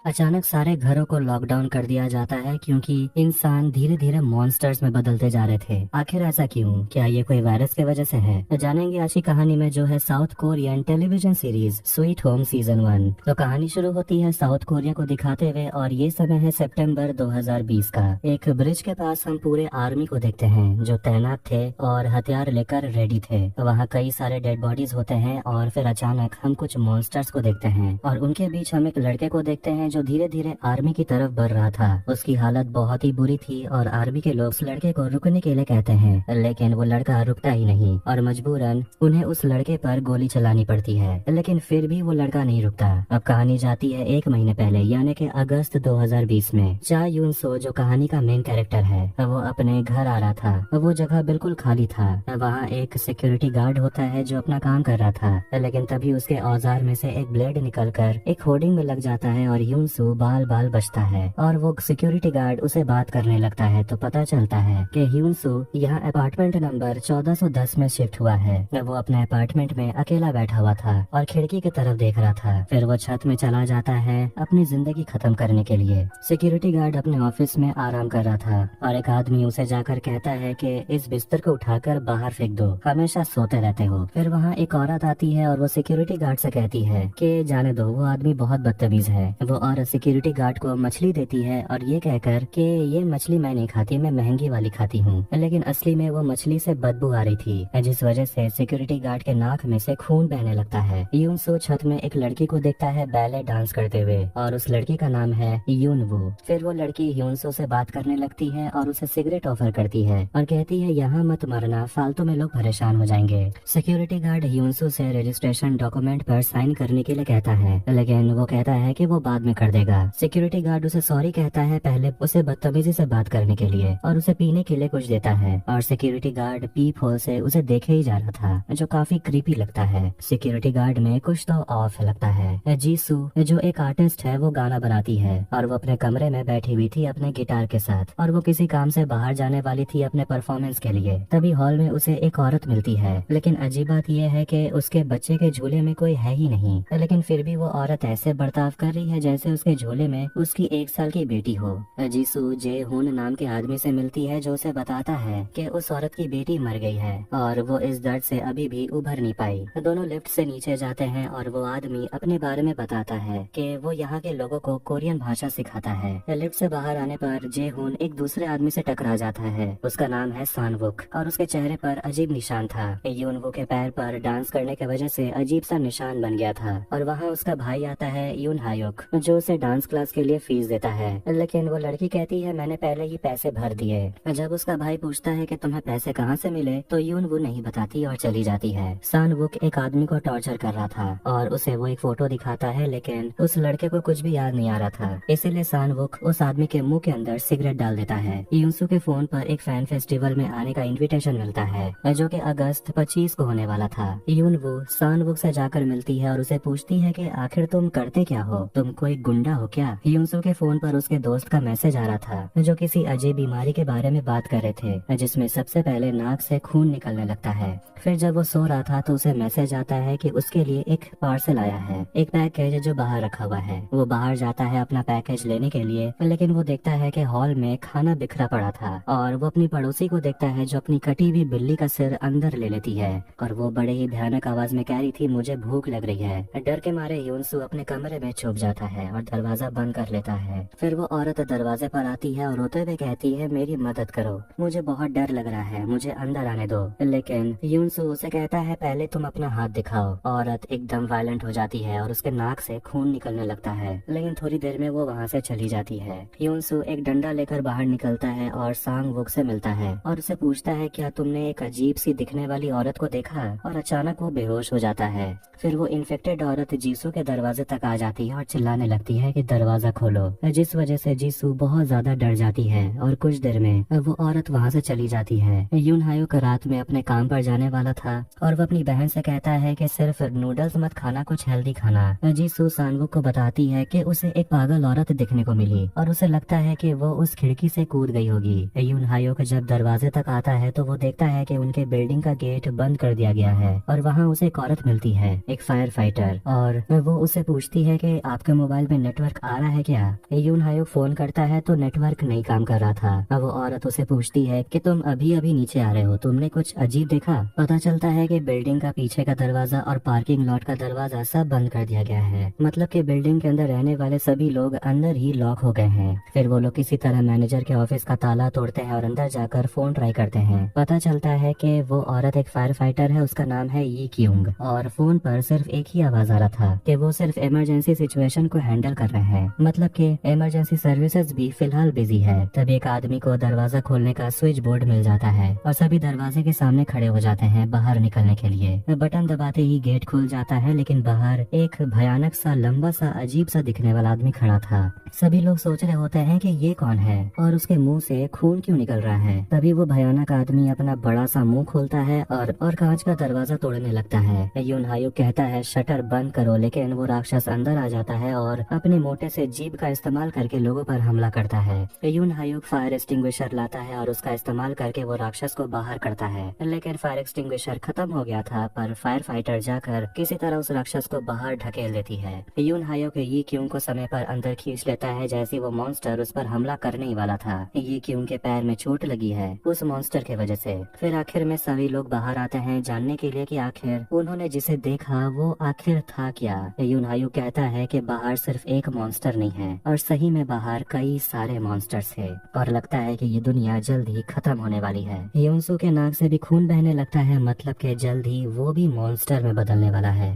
अचानक सारे घरों को लॉकडाउन कर दिया जाता है क्योंकि इंसान धीरे धीरे मॉन्स्टर्स में बदलते जा रहे थे। आखिर ऐसा क्यों? क्या ये कोई वायरस की वजह से है? तो जानेंगे आज की कहानी में, जो है south Korean television series sweet home season 1। तो कहानी शुरू होती है साउथ कोरिया को दिखाते हुए और ये समय है सितंबर 2020 का। एक ब्रिज के पास हम पूरे आर्मी को देखते हैं जो तैनात थे और हथियार लेकर रेडी थे। वहाँ कई सारे डेड बॉडीज होते हैं और फिर अचानक हम कुछ मॉन्स्टर्स को देखते हैं और उनके बीच हम एक लड़के को देखते हैं जो धीरे धीरे आर्मी की तरफ बढ़ रहा था। उसकी हालत बहुत ही बुरी थी और आर्मी के लोग उस लड़के को रुकने के लिए कहते हैं, लेकिन वो लड़का रुकता ही नहीं और मजबूरन उन्हें उस लड़के पर गोली चलानी पड़ती है, लेकिन फिर भी वो लड़का नहीं रुकता। अब कहानी जाती है 1 महीने पहले, यानी कि अगस्त 2020 में। चा यून सो जो कहानी का मेन कैरेक्टर है, वो अपने घर आ रहा था। वो जगह बिल्कुल खाली था। वहाँ एक सिक्योरिटी गार्ड होता है जो अपना काम कर रहा था, लेकिन तभी उसके औजार में से एक ब्लेड निकलकर एक होर्डिंग में लग जाता है और यूनसू बाल बाल बचता है और वो सिक्योरिटी गार्ड उसे बात करने लगता है। तो पता चलता है कि यूनसू यहाँ अपार्टमेंट नंबर 1410 में शिफ्ट हुआ है। वो अपने अपार्टमेंट में अकेला बैठा हुआ था और खिड़की की तरफ देख रहा था। फिर वो छत में चला जाता है अपनी जिंदगी खत्म करने के लिए। सिक्योरिटी गार्ड अपने ऑफिस में आराम कर रहा था और एक आदमी उसे जाकर कहता है कि इस बिस्तर को उठाकर बाहर फेंक दो, हमेशा सोते रहते हो। फिर वहाँ एक औरत आती है और वो सिक्योरिटी गार्ड से कहती है कि जाने दो, वो आदमी बहुत बदतमीज है। वो औरत सिक्योरिटी गार्ड को मछली देती है और ये कहकर कि ये मछली मैं नहीं खाती, मैं महंगी वाली खाती हूँ। लेकिन असली में वो मछली से बदबू आ रही थी, जिस वजह से सिक्योरिटी गार्ड के नाक में से खून बहने लगता है। यूनसो छत में एक लड़की को देखता है बैले डांस करते हुए और उस लड़की का नाम है यूनवू। फिर वो लड़की यूनसो से बात करने लगती है और उसे सिगरेट ऑफर करती है और कहती है यहाँ मत मरना, फालतू में लोग परेशान हो जाएंगे। सिक्योरिटी गार्ड यूनसो से रजिस्ट्रेशन डॉक्यूमेंट पर साइन करने के लिए कहता है, लेकिन वो कहता है कि वो बाद में कर देगा। सिक्योरिटी गार्ड उसे सॉरी कहता है पहले उसे बदतमीजी से बात करने के लिए और उसे पीने के लिए कुछ देता है और सिक्योरिटी गार्ड पीप होल से उसे देखे ही जा रहा था, जो काफी क्रीपी लगता है। सिक्योरिटी गार्ड में कुछ तो ऑफ लगता है। जीसू जो एक आर्टिस्ट है वो गाना बनाती है और वो अपने कमरे में बैठी हुई थी अपने गिटार के साथ और वो किसी काम से बाहर जाने वाली थी अपने परफॉर्मेंस के लिए। तभी हॉल में उसे एक औरत मिलती है, लेकिन अजीब बात यह है कि उसके बच्चे के झूले में कोई है ही नहीं, लेकिन फिर भी वो औरत ऐसे बर्ताव कर रही है जैसे उसके झोले में उसकी 1 साल की बेटी हो। जीसू जे हुन नाम के आदमी से मिलती है जो उसे बताता है कि उस औरत की बेटी मर गई है और वो इस दर्द से अभी भी उभर नहीं पाई। दोनों लिफ्ट से नीचे जाते हैं और वो आदमी अपने बारे में बताता है कि वो यहाँ के लोगों को कोरियन भाषा सिखाता है। लिफ्ट से बाहर आने पर जे हुन एक दूसरे आदमी से टकरा जाता है। उसका नाम है सानवुक और उसके चेहरे पर अजीब निशान था। यूनवू के पैर पर डांस करने की वजह से अजीब सा निशान बन गया था और वहाँ उसका भाई आता है यून हायुक, जो उसे डांस क्लास के लिए फीस देता है, लेकिन वो लड़की कहती है मैंने पहले ही पैसे भर दिए। जब उसका भाई पूछता है कि तुम्हें पैसे कहाँ से मिले तो यून वो नहीं बताती और चली जाती है। सानवुक एक आदमी को टॉर्चर कर रहा था और उसे वो एक फोटो दिखाता है, लेकिन उस लड़के को कुछ भी याद नहीं आ रहा था, इसीलिए सानवुक उस आदमी के मुंह के अंदर सिगरेट डाल देता है। यूनसू के फोन पर एक फैन फेस्टिवल में आने का इन्विटेशन मिलता है जो कि अगस्त 25 को होने वाला था। यूनवू सानवुक से जाकर मिलती है और उसे पूछती है कि आखिर तुम करते क्या हो, तुम कोई गुंडा हो क्या? यूनसू के फोन पर उसके दोस्त का मैसेज आ रहा था जो किसी अजीब बीमारी के बारे में बात कर रहे थे, जिसमें सबसे पहले नाक से खून निकलने लगता है। फिर जब वो सो रहा था तो उसे मैसेज आता है कि उसके लिए एक पार्सल आया है, एक पैकेज जो बाहर रखा हुआ है। वो बाहर जाता है अपना पैकेज लेने के लिए, लेकिन वो देखता है कि हॉल में खाना बिखरा पड़ा था और वो अपनी पड़ोसी को देखता है जो अपनी कटी हुई बिल्ली का सिर अंदर ले लेती है और वो बड़े ही भयानक आवाज में कह रही थी मुझे भूख लग रही है। डर के मारे यूनसू अपने कमरे में छुप जाता है और दरवाजा बंद कर लेता है। फिर वो औरत दरवाजे पर आती है और रोते हुए कहती है मेरी मदद करो, मुझे बहुत डर लग रहा है, मुझे अंदर आने दो। लेकिन यूनसू उसे कहता है पहले तुम अपना हाथ दिखाओ। औरत एकदम वायलेंट हो जाती है और उसके नाक से खून निकलने लगता है, लेकिन थोड़ी देर में वो वहाँ से चली जाती है। यूनसू एक डंडा लेकर बाहर निकलता है और सांगवुक से मिलता है और उसे पूछता है क्या तुमने एक अजीब सी दिखने वाली औरत को देखा? और अचानक वो बेहोश हो जाता है। फिर वो इन्फेक्टेड औरत जीसू के दरवाजे तक आ जाती है और चिल्लाने लगती है कि दरवाजा खोलो, जिस वजह से जीसू बहुत ज्यादा डर जाती है और कुछ देर में वो औरत वहाँ से चली जाती है। यून हायुक रात में अपने काम पर जाने वाला था और वो अपनी बहन से कहता है कि सिर्फ नूडल्स मत खाना, कुछ हेल्दी खाना। जीसू सानवुक को बताती है कि उसे एक पागल औरत दिखने को मिली और उसे लगता है कि वो उस खिड़की से कूद गई होगी। यून हायुक जब दरवाजे तक आता है तो वो देखता है कि उनके बिल्डिंग का गेट बंद कर दिया गया है और वहाँ उसे एक औरत मिलती है, एक फायर फाइटर, और वो उससे पूछती है कि आपके मोबाइल में में नेटवर्क आ रहा है क्या? यून हायोक फोन करता है तो नेटवर्क नहीं काम कर रहा था। अब वो औरत उसे पूछती है कि तुम अभी अभी नीचे आ रहे हो, तुमने कुछ अजीब देखा? पता चलता है कि बिल्डिंग का पीछे का दरवाजा और पार्किंग लॉट का दरवाजा सब बंद कर दिया गया है। मतलब कि बिल्डिंग के अंदर रहने वाले सभी लोग अंदर ही लॉक हो गए हैं। फिर वो लोग किसी तरह मैनेजर के ऑफिस का ताला तोड़ते हैं और अंदर जाकर फोन ट्राई करते हैं। पता चलता है कि वो औरत एक फायर फाइटर है, उसका नाम है यी क्यूंग, और फोन पर सिर्फ एक ही आवाज आ रहा था कि वो सिर्फ इमरजेंसी सिचुएशन को हैंडल कर रहे हैं। मतलब कि इमरजेंसी सर्विसेज भी फिलहाल बिजी है। तब एक आदमी को दरवाजा खोलने का स्विच बोर्ड मिल जाता है और सभी दरवाजे के सामने खड़े हो जाते हैं बाहर निकलने के लिए। बटन दबाते ही गेट खुल जाता है, लेकिन बाहर एक भयानक सा लंबा सा अजीब सा दिखने वाला आदमी खड़ा था। सभी लोग सोच रहे होते हैं कि ये कौन है और उसके मुंह से खून क्यों निकल रहा है। तभी वो भयानक आदमी अपना बड़ा सा मुंह खोलता है और कांच का दरवाजा तोड़ने लगता है। यून हायोक कहता है शटर बंद करो, लेकिन वो राक्षस अंदर आ जाता है और अपने मोटे से जीभ का इस्तेमाल करके लोगों पर हमला करता है। यून हायोक फायर एक्सटिंग्विशर लाता है और उसका इस्तेमाल करके वो राक्षस को बाहर करता है, लेकिन फायर एक्सटिंग्विशर खत्म हो गया था। पर फायर फाइटर जाकर किसी तरह उस राक्षस को बाहर ढकेल देती है। यून हायोक यी क्यूंग को समय पर अंदर खींच लेता है जैसे वो मॉन्स्टर उस पर हमला करने ही वाला था। यी क्यूंग के पैर में चोट लगी है उस मॉन्स्टर के वजह से। फिर आखिर में सभी लोग बाहर आते हैं जानने के लिए कि आखिर उन्होंने जिसे देखा वो आखिर था क्या। यून हायोक कहता है कि बाहर सिर्फ एक मॉन्स्टर नहीं है और सही में बाहर कई सारे मॉन्स्टर्स है और लगता है कि ये दुनिया जल्द ही खत्म होने वाली है। यूनसू के नाक से भी खून बहने लगता है, मतलब कि जल्द ही वो भी मॉन्स्टर में बदलने वाला है।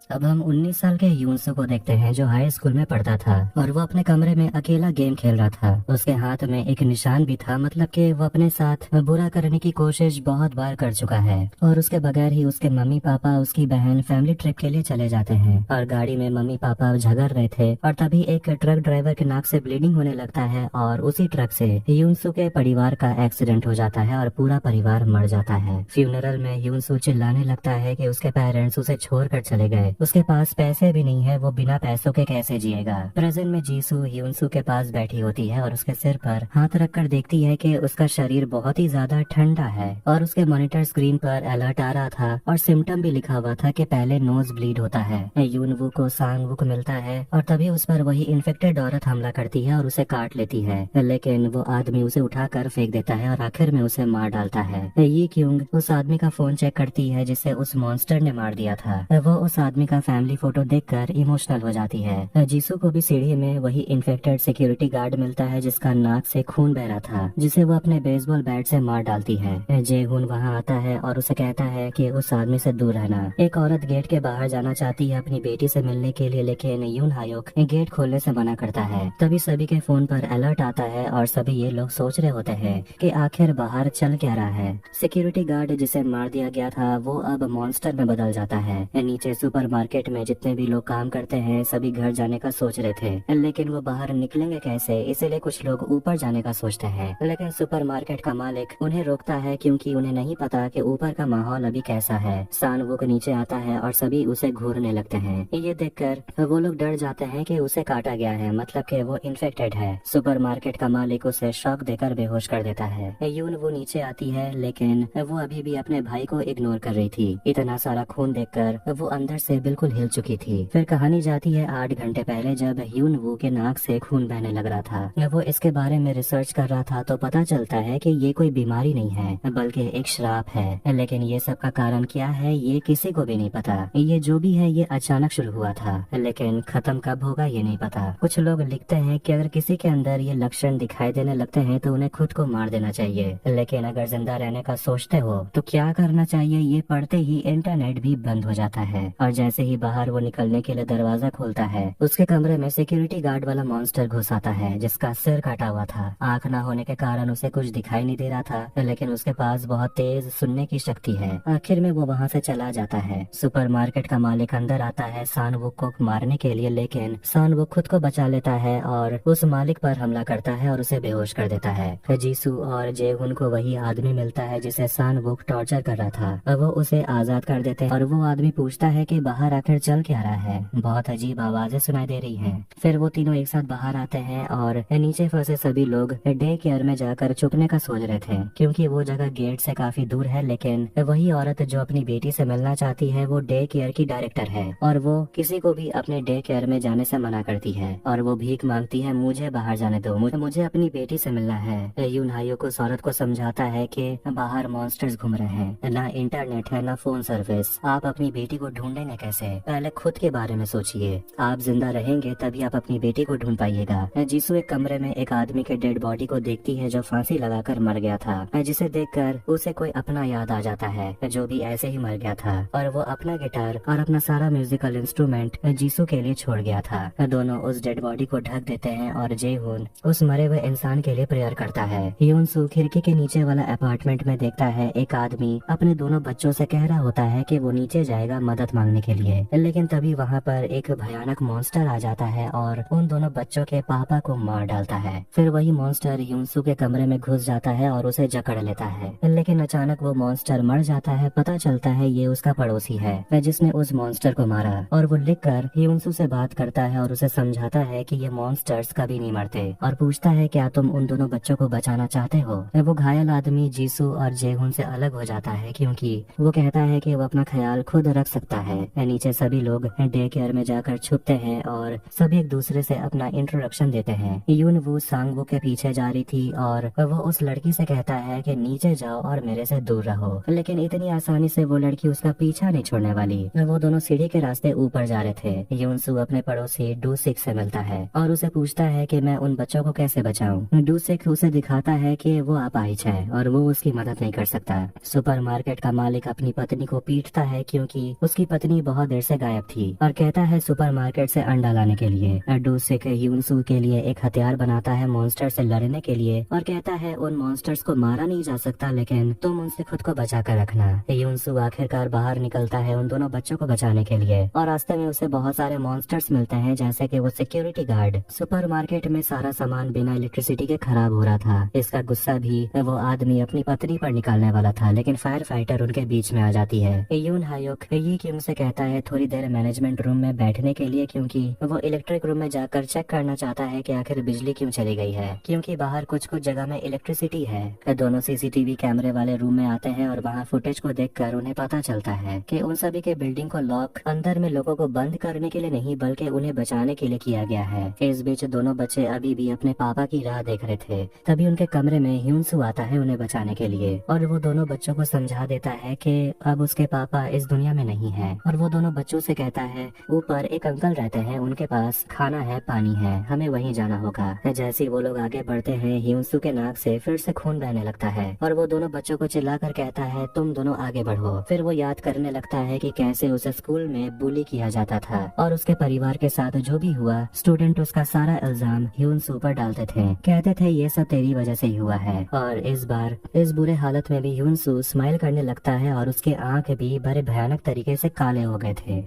अब हम 19 साल के यूनसू को देखते हैं जो हाई स्कूल में पढ़ता था और वो अपने कमरे में अकेला गेम खेल रहा था। उसके हाथ में एक निशान भी था, मतलब कि वो अपने साथ बुरा करने की कोशिश बहुत बार कर चुका है और उसके बगैर ही उसके मम्मी पापा उसकी बहन फैमिली ट्रिप के लिए चले जाते हैं और गाड़ी में मम्मी पापा झगड़ रहे थे और तभी एक ट्रक ड्राइवर के नाक से ब्लीडिंग होने लगता है और उसी ट्रक से यूनसू के परिवार का एक्सीडेंट हो जाता है और पूरा परिवार मर जाता है। फ्यूनरल में यूनसू चिल्लाने लगता है कि उसके पेरेंट्स उसे छोड़कर चले गए, उसके पास पैसे भी नहीं है, वो बिना पैसों के कैसे जिएगा। प्रेजेंट में जीसू यूनसू के पास बैठी होती है और उसके सिर पर हाथ रखकर देखती है कि उसका शरीर बहुत ही ज्यादा ठंडा है और उसके मॉनिटर स्क्रीन पर अलर्ट आ रहा था और सिम्टम भी लिखा हुआ था कि पहले नोज ब्लीड होता है। यूनवू को सांगवुक मिलता है और तभी उस पर वही इन्फेक्टेड औरत हमला करती है और उसे काट लेती है, लेकिन वो आदमी उसे उठाकर फेंक देता है और आखिर में उसे मार डालता है। यी क्यूंग उस आदमी का फोन चेक करती है जिसे उस मॉन्स्टर ने मार दिया था। वो उस आदमी का फैमिली फोटो देखकर इमोशनल हो जाती है। जीसू को भी सीढ़ी में वही इन्फेक्टेड सिक्योरिटी गार्ड मिलता है जिसका नाक से खून बह रहा था, जिसे वो अपने बेसबॉल बैट से मार डालती है। जेहुन वहाँ आता है और उसे कहता है कि उस आदमी से दूर रहना। एक औरत गेट के बाहर जाना चाहती है अपनी बेटी से मिलने के लिए, लेकिन यून हायोक गेट खोलने से मना करता है। तभी सभी के फोन पर अलर्ट आता है और सभी ये लोग सोच रहे होते हैं कि आखिर बाहर चल क्या रहा है। सिक्योरिटी गार्ड जिसे मार दिया गया था वो अब मॉन्स्टर में बदल जाता है। नीचे सुपरमार्केट में जितने भी लोग काम करते हैं सभी घर जाने का सोच रहे थे, लेकिन वो बाहर निकलेंगे कैसे, इसीलिए कुछ लोग ऊपर जाने का सोचते हैं। लेकिन सुपरमार्केट का मालिक उन्हें रोकता है क्योंकि उन्हें नहीं पता कि ऊपर का माहौल अभी कैसा है। सांगवुक नीचे आता है और सभी उसे घूरने लगते हैं। ये देखकर वो लोग डर जाते हैं कि उसे काटा गया है, मतलब कि वो इन्फेक्टेड है। सुपरमार्केट का मालिक उसे शॉक देकर बेहोश कर देता है। यून वो नीचे आती है, लेकिन वो अभी भी अपने भाई को इग्नोर कर रही थी। इतना सारा खून देखकर वो अंदर से बिल्कुल हिल चुकी थी। फिर कहानी जाती है 8 घंटे पहले, जब यून वू के नाक से खून बहने लग रहा था। वो इसके बारे में रिसर्च कर रहा था तो पता चलता है कि ये कोई बीमारी नहीं है बल्कि एक श्राप है, लेकिन ये सब का कारण क्या है ये किसी को भी नहीं पता। ये जो भी है ये अचानक शुरू हुआ था, लेकिन खत्म कब होगा ये नहीं पता। कुछ लोग लिखते हैं कि अगर किसी के अंदर ये लक्षण दिखाई देने लगते हैं तो उन्हें खुद को मार देना चाहिए, लेकिन अगर जिंदा रहने का सोचते हो तो क्या करना चाहिए ये पढ़ते ही इंटरनेट भी बंद हो जाता है। और जैसे ही बाहर वो निकलने के लिए दरवाजा खोलता है उसके कमरे में सिक्योरिटी गार्ड वाला मॉन्स्टर घुस आता है जिसका सिर काटा हुआ था। आँख ना होने के कारण उसे कुछ दिखाई नहीं दे रहा था, लेकिन उसके पास बहुत तेज सुनने की शक्ति है। आखिर में वो वहाँ से चला जाता है। सुपरमार्केट का मालिक अंदर आता है सांगवुक को मारने के लिए, लेकिन सांगवुक खुद को बचा लेता है और उस मालिक पर हमला करता है और उसे बेहोश कर देता है। जीसू और जेहुन को वही आदमी मिलता है जिसे सांगवुक टॉर्चर कर रहा था। वो उसे आजाद कर देते हैं और वो आदमी पूछता है कि बाहर बाहर आखिर चल क्या रहा है, बहुत अजीब आवाजें सुनाई दे रही हैं। फिर वो तीनों एक साथ बाहर आते हैं और नीचे फंसे सभी लोग डे केयर में जाकर छुपने का सोच रहे थे, क्योंकि वो जगह गेट से काफी दूर है। लेकिन वही औरत जो अपनी बेटी से मिलना चाहती है वो डे केयर की डायरेक्टर है और वो किसी को भी अपने डे केयर में जाने से मना करती है और वो भीख मांगती है, मुझे बाहर जाने दो, मुझे अपनी बेटी से मिलना है। यून हायो उस औरत को समझाता है कि बाहर मॉन्स्टर्स घूम रहे हैं, ना इंटरनेट है ना फोन सर्विस, आप अपनी बेटी को ढूंढेंगे कैसे? पहले खुद के बारे में सोचिए, आप जिंदा रहेंगे तभी आप अपनी बेटी को ढूंढ पाइएगा। जीसू एक कमरे में एक आदमी के डेड बॉडी को देखती है जो फांसी लगाकर मर गया था, जिसे देखकर उसे कोई अपना याद आ जाता है जो भी ऐसे ही मर गया था और वो अपना गिटार और अपना सारा म्यूजिकल इंस्ट्रूमेंट जीसू के लिए छोड़ गया था। दोनों उस डेड बॉडी को ढक देते हैं और जेहून उस मरे हुए इंसान के लिए प्रेयर करता है। यूनसू खिड़की के नीचे वाला अपार्टमेंट में देखता है एक आदमी अपने दोनों बच्चों से कह रहा होता है कि वो नीचे जाएगा मदद मांगने के लिए, लेकिन तभी वहाँ पर एक भयानक मॉन्स्टर आ जाता है और उन दोनों बच्चों के पापा को मार डालता है। फिर वही मॉन्स्टर यूनसू के कमरे में घुस जाता है और उसे जकड़ लेता है, लेकिन अचानक वो मॉन्स्टर मर जाता है। पता चलता है ये उसका पड़ोसी है जिसने उस मॉन्स्टर को मारा और वो लिखकर यूनसू से बात करता है और उसे समझाता है कि ये मॉन्स्टर्स कभी नहीं मरते और पूछता है क्या तुम उन दोनों बच्चों को बचाना चाहते हो। वो घायल आदमी जीसू और जेहून से अलग हो जाता है क्योंकि वो कहता है कि वो अपना ख्याल खुद रख सकता है। नीचे सभी लोग डे केयर में जाकर छुपते हैं और सभी एक दूसरे से अपना इंट्रोडक्शन देते हैं। यून वो सांगवू के पीछे जा रही थी और वो उस लड़की से कहता है कि नीचे जाओ और मेरे से दूर रहो, लेकिन इतनी आसानी से वो लड़की उसका पीछा नहीं छोड़ने वाली। वो दोनों सीढ़ी के रास्ते ऊपर जा रहे थे। यूनसू अपने पड़ोसी डूसिक से मिलता है और उसे पूछता है कि मैं उन बच्चों को कैसे बचाऊं। डूसिक उसे दिखाता है कि वो अपाहिज है और वो उसकी मदद नहीं कर सकता। सुपरमार्केट का मालिक अपनी पत्नी को पीटता है क्योंकि उसकी पत्नी बहुत देर से गायब थी और कहता है सुपरमार्केट से अंडा लाने के लिए। डूसिक यूनसू के लिए एक हथियार बनाता है मॉन्स्टर से लड़ने के लिए और कहता है उन मॉन्स्टर्स को मारा नहीं जा सकता, लेकिन तुम उनसे खुद को बचा कर रखना। यूनसू आखिरकार बाहर निकलता है उन दोनों बच्चों को बचाने के लिए और रास्ते में उसे बहुत सारे मॉन्स्टर्स मिलते हैं जैसे कि वो सिक्योरिटी गार्ड। सुपरमार्केट में सारा सामान बिना इलेक्ट्रिसिटी के खराब हो रहा था। इसका गुस्सा भी वो आदमी अपनी पत्नी पर निकालने वाला था, लेकिन फायर फाइटर उनके बीच में आ जाती है। यून हायुक ये क्यों से कहता है थोड़ी देर मैनेजमेंट रूम में बैठने के लिए, क्योंकि वो इलेक्ट्रिक रूम में जाकर चेक करना चाहता है कि आखिर बिजली क्यों चली गई है, क्योंकि बाहर कुछ कुछ जगह में इलेक्ट्रिसिटी है। दोनों सीसीटीवी कैमरे वाले रूम में आते हैं और वहाँ फुटेज को देखकर उन्हें पता चलता है कि उन सभी के बिल्डिंग को लॉक अंदर में लोगों को बंद करने के लिए नहीं बल्कि उन्हें बचाने के लिए किया गया है। इस बीच दोनों बच्चे अभी भी अपने पापा की राह देख रहे थे। तभी उनके कमरे में ह्यूनसू आता है उन्हें बचाने के लिए और वो दोनों बच्चों को समझा देता है कि अब उसके पापा इस दुनिया में नहीं है। और वो दोनों बच्चों से कहता है ऊपर एक अंकल रहते हैं, उनके पास खाना है पानी है, हमें वहीं जाना होगा। जैसे वो लोग आगे बढ़ते हैं ह्यूनसू के नाक से फिर से खून बहने लगता है और वो दोनों बच्चों को चिल्लाकर कहता है तुम दोनों आगे बढ़ो। फिर वो याद करने लगता है कि कैसे उसे स्कूल में बुली किया जाता था और उसके परिवार के साथ जो भी हुआ स्टूडेंट उसका सारा इल्जाम ह्यूनसू पर डालते थे, कहते थे ये सब तेरी वजह से ही हुआ है। और इस बार इस बुरे हालत में भी ह्यूनसू स्माइल करने लगता है और उसके आंख भी बड़े भयानक तरीके से काले हो गए थे।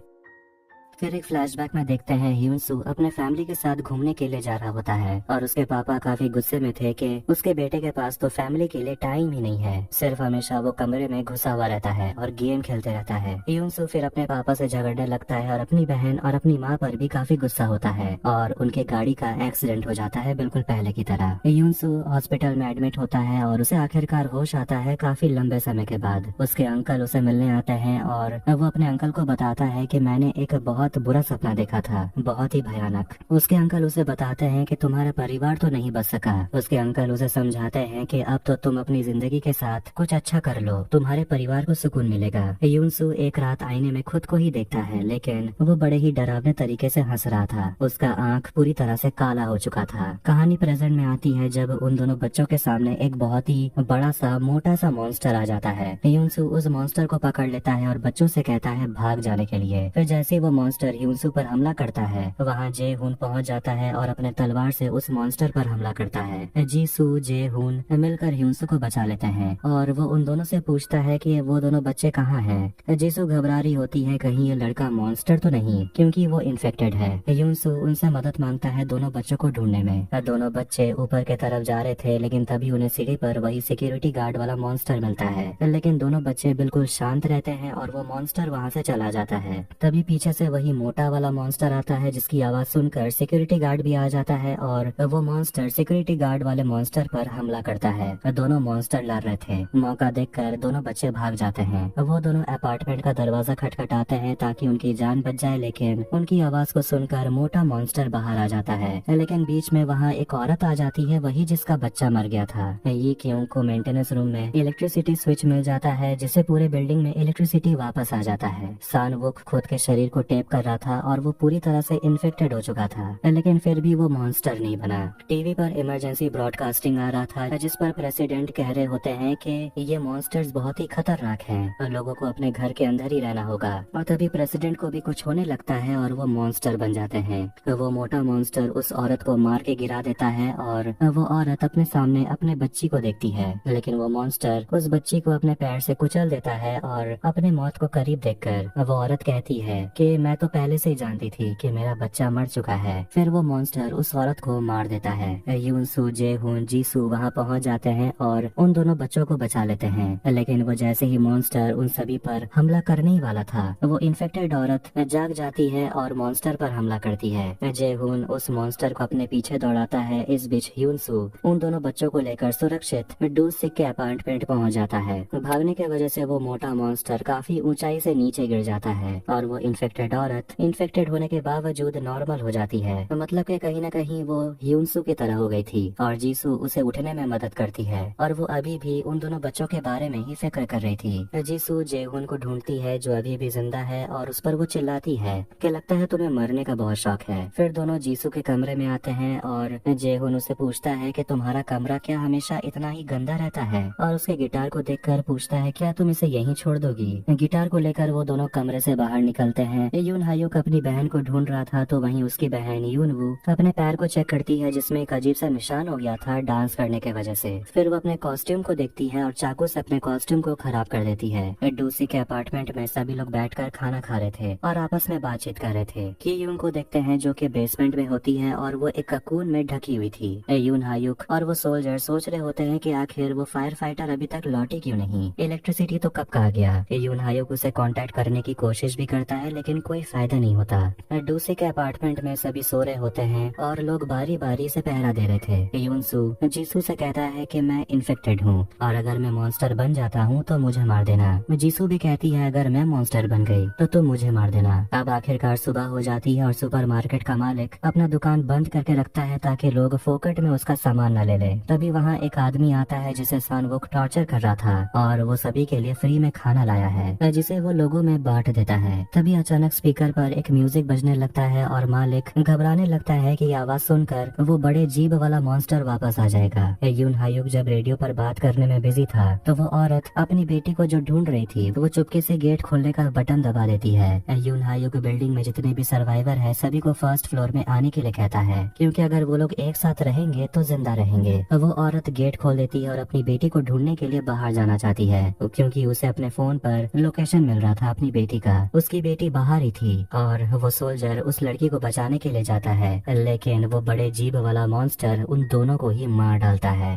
फिर एक फ्लैशबैक में देखते हैं ह्यूनसू अपने फैमिली के साथ घूमने के लिए जा रहा होता है और उसके पापा काफी गुस्से में थे कि उसके बेटे के पास तो फैमिली के लिए टाइम ही नहीं है, सिर्फ हमेशा वो कमरे में घुसा हुआ रहता है और गेम खेलते रहता है। ह्यूनसू फिर अपने पापा से झगड़ने लगता है और अपनी बहन और अपनी माँ पर भी काफी गुस्सा होता है और उनके गाड़ी का एक्सीडेंट हो जाता है बिल्कुल पहले की तरह। ह्यूनसू हॉस्पिटल में एडमिट होता है और उसे आखिरकार होश आता है काफी लंबे समय के बाद। उसके अंकल उसे मिलने आते हैं और वो अपने अंकल को बताता है कि मैंने एक बहुत बुरा सपना देखा था, बहुत ही भयानक। उसके अंकल उसे बताते हैं कि तुम्हारा परिवार तो नहीं बच सका। उसके अंकल उसे समझाते हैं कि अब तो तुम अपनी जिंदगी के साथ कुछ अच्छा कर लो, तुम्हारे परिवार को सुकून मिलेगा। ह्यूनसू एक रात आईने में खुद को ही देखता है, लेकिन वो बड़े ही डरावने तरीके से हंस रहा था। उसका आंख पूरी तरह से काला हो चुका था। कहानी प्रेजेंट में आती है जब उन दोनों बच्चों के सामने एक बहुत ही बड़ा सा मोटा सा मॉन्स्टर आ जाता है। ह्यूनसू उस मॉन्स्टर को पकड़ लेता है और बच्चों से कहता है भाग जाने के लिए। फिर जैसे वो मॉन्स्टर मॉन्स्टर ह्यूनसू पर हमला करता है, वहाँ जे हुन पहुँच जाता है और अपने तलवार से उस मॉन्स्टर पर हमला करता है। जीसू जे हुन मिलकर ह्यूनसू को बचा लेते हैं और वो उन दोनों से पूछता है कि वो दोनों बच्चे कहाँ हैं। जीसू घबरा रही होती है कहीं ये लड़का मॉन्स्टर तो नहीं, क्योंकि वो इन्फेक्टेड है। ह्यूनसू उनसे मदद मांगता है दोनों बच्चों को ढूंढने में। दोनों बच्चे ऊपर के तरफ जा रहे थे, लेकिन तभी उन्हें सीढ़ी पर वही सिक्योरिटी गार्ड वाला मॉन्स्टर मिलता है। लेकिन दोनों बच्चे बिल्कुल शांत रहते हैं और वो मॉन्स्टर वहाँ से चला जाता है। तभी पीछे से वही मोटा वाला मॉन्स्टर आता है, जिसकी आवाज सुनकर सिक्योरिटी गार्ड भी आ जाता है और वो मॉन्स्टर सिक्योरिटी गार्ड वाले मॉन्स्टर पर हमला करता है। दोनों मॉन्स्टर लड़ रहे थे। मौका देखकर दोनों बच्चे भाग जाते हैं। वो दोनों अपार्टमेंट का दरवाजा खटखटाते हैं ताकि उनकी जान बच जाए, लेकिन उनकी आवाज को सुनकर मोटा मॉन्स्टर बाहर आ जाता है। लेकिन बीच में वहाँ एक औरत आ जाती है, वही जिसका बच्चा मर गया था। ये क्यों को मेंटेनेंस रूम में इलेक्ट्रिसिटी स्विच मिल जाता है, जिससे पूरे बिल्डिंग में इलेक्ट्रिसिटी वापस आ जाता है। सान वुक खुद के शरीर को टेप कर रहा था और वो पूरी तरह से इन्फेक्टेड हो चुका था, लेकिन फिर भी वो मॉन्स्टर नहीं बना। टीवी पर इमरजेंसी ब्रॉडकास्टिंग आ रहा था, जिस पर प्रेसिडेंट कह रहे होते हैं कि ये मॉन्स्टर्स बहुत ही खतरनाक हैं और लोगों को अपने घर के अंदर ही रहना होगा। और तभी प्रेसिडेंट को भी कुछ होने लगता है और वो मॉन्स्टर बन जाते हैं। वो मोटा मॉन्स्टर उस औरत को मार के गिरा देता है और वो औरत अपने सामने अपने बच्ची को देखती है, लेकिन वो मॉन्स्टर उस बच्ची को अपने पैर से कुचल देता है और अपने मौत को करीब देखकर वो औरत कहती है कि मैं तो पहले से ही जानती थी कि मेरा बच्चा मर चुका है। फिर वो मॉन्स्टर उस औरत को मार देता है। यूनसू जे हुन जीसू वहाँ पहुँच जाते हैं और उन दोनों बच्चों को बचा लेते हैं, लेकिन वो जैसे ही मॉन्स्टर उन सभी पर हमला करने ही वाला था, वो इन्फेक्टेड औरत जाग जाती है और मॉन्स्टर पर हमला करती है। जे हुन उस मॉन्स्टर को अपने पीछे दौड़ाता है। इस बीच ह्यूनसू उन दोनों बच्चों को लेकर सुरक्षित डूसिक के अपार्टमेंट पहुंच जाता है। भागने की वजह से वो मोटा मॉन्स्टर काफी ऊंचाई से नीचे गिर जाता है और वो इन्फेक्टेड औरत इन्फेक्टेड होने के बावजूद नॉर्मल हो जाती है। मतलब कि कहीं न कहीं वो ह्यूनसू की तरह हो गई थी और जीसू उसे उठने में मदद करती है और वो अभी भी उन दोनों बच्चों के बारे में ही फिक्र कर रही थी। जीसू जेहुन को ढूंढती है जो अभी भी जिंदा है और उस पर वो चिल्लाती है कि लगता है तुम्हें मरने का बहुत शौक है। फिर दोनों जीसू के कमरे में आते हैं और जेहुन उसे पूछता है कि तुम्हारा कमरा क्या हमेशा इतना ही गंदा रहता है, और उसके गिटार को देखकर पूछता है क्या तुम इसे यहीं छोड़ दोगी। गिटार को लेकर वो दोनों कमरे से बाहर निकलते हैं। यून हायुक अपनी बहन को ढूंढ रहा था तो वहीं उसकी बहन यूनवू अपने पैर को चेक करती है, जिसमें एक अजीब सा निशान हो गया था डांस करने के वजह से। फिर वो अपने कॉस्ट्यूम को देखती है और चाकू से अपने कॉस्ट्यूम को खराब कर देती है। डूसी के अपार्टमेंट में सभी लोग बैठकर खाना खा रहे थे और आपस में बातचीत कर रहे थे कि यून को देखते हैं जो कि बेसमेंट में होती है और वो एक ककून में ढकी हुई थी। यून हायुक और वो सोल्जर सोच रहे होते हैं कि आखिर वो फायर फाइटर अभी तक लौटी क्यों नहीं, इलेक्ट्रिसिटी तो कब कहा गया। यून हायुक उसे कांटेक्ट करने की कोशिश भी करता है लेकिन कोई फायदा नहीं होता। डूसी के अपार्टमेंट में सभी सो रहे होते हैं और लोग बारी बारी से पहरा दे रहे थे। यूनसू जीसू से कहता है कि मैं इन्फेक्टेड हूँ और अगर मैं मॉन्स्टर बन जाता हूँ तो मुझे मार देना। जीसू भी कहती है अगर मैं मॉन्स्टर बन गई तो तुम मुझे मार देना। अब आखिरकार सुबह हो जाती है और सुपरमार्केट का मालिक अपना दुकान बंद करके रखता है ताकि लोग फोकट में उसका सामान न ले ले। तभी वहाँ एक आदमी आता है जिसे सानवुक टॉर्चर कर रहा था और वो सभी के लिए फ्री में खाना लाया है जिसे वो लोगों में बांट देता है। तभी अचानक स्पीकर पर एक म्यूजिक बजने लगता है और मालिक घबराने लगता है कि आवाज सुनकर वो बड़े जीभ वाला मॉन्स्टर वापस आ जाएगा। यून हायुक जब रेडियो पर बात करने में बिजी था तो वो औरत अपनी बेटी को जो ढूंढ रही थी वो चुपके से गेट खोलने का बटन दबा देती है। यून हायुक बिल्डिंग में जितने भी सर्वाइवर है सभी को फर्स्ट फ्लोर में आने के लिए कहता है क्योंकि अगर वो लोग एक साथ रहेंगे तो जिंदा रहेंगे। वो औरत गेट खोल देती है और अपनी बेटी को ढूंढने के लिए बाहर जाना चाहती है क्योंकि उसे अपने फोन पर लोकेशन मिल रहा था अपनी बेटी का। उसकी बेटी बाहर ही थी और वो सोल्जर उस लड़की को बचाने के लिए जाता है, लेकिन वो बड़े जीभ वाला मॉन्स्टर उन दोनों को ही मार डालता है।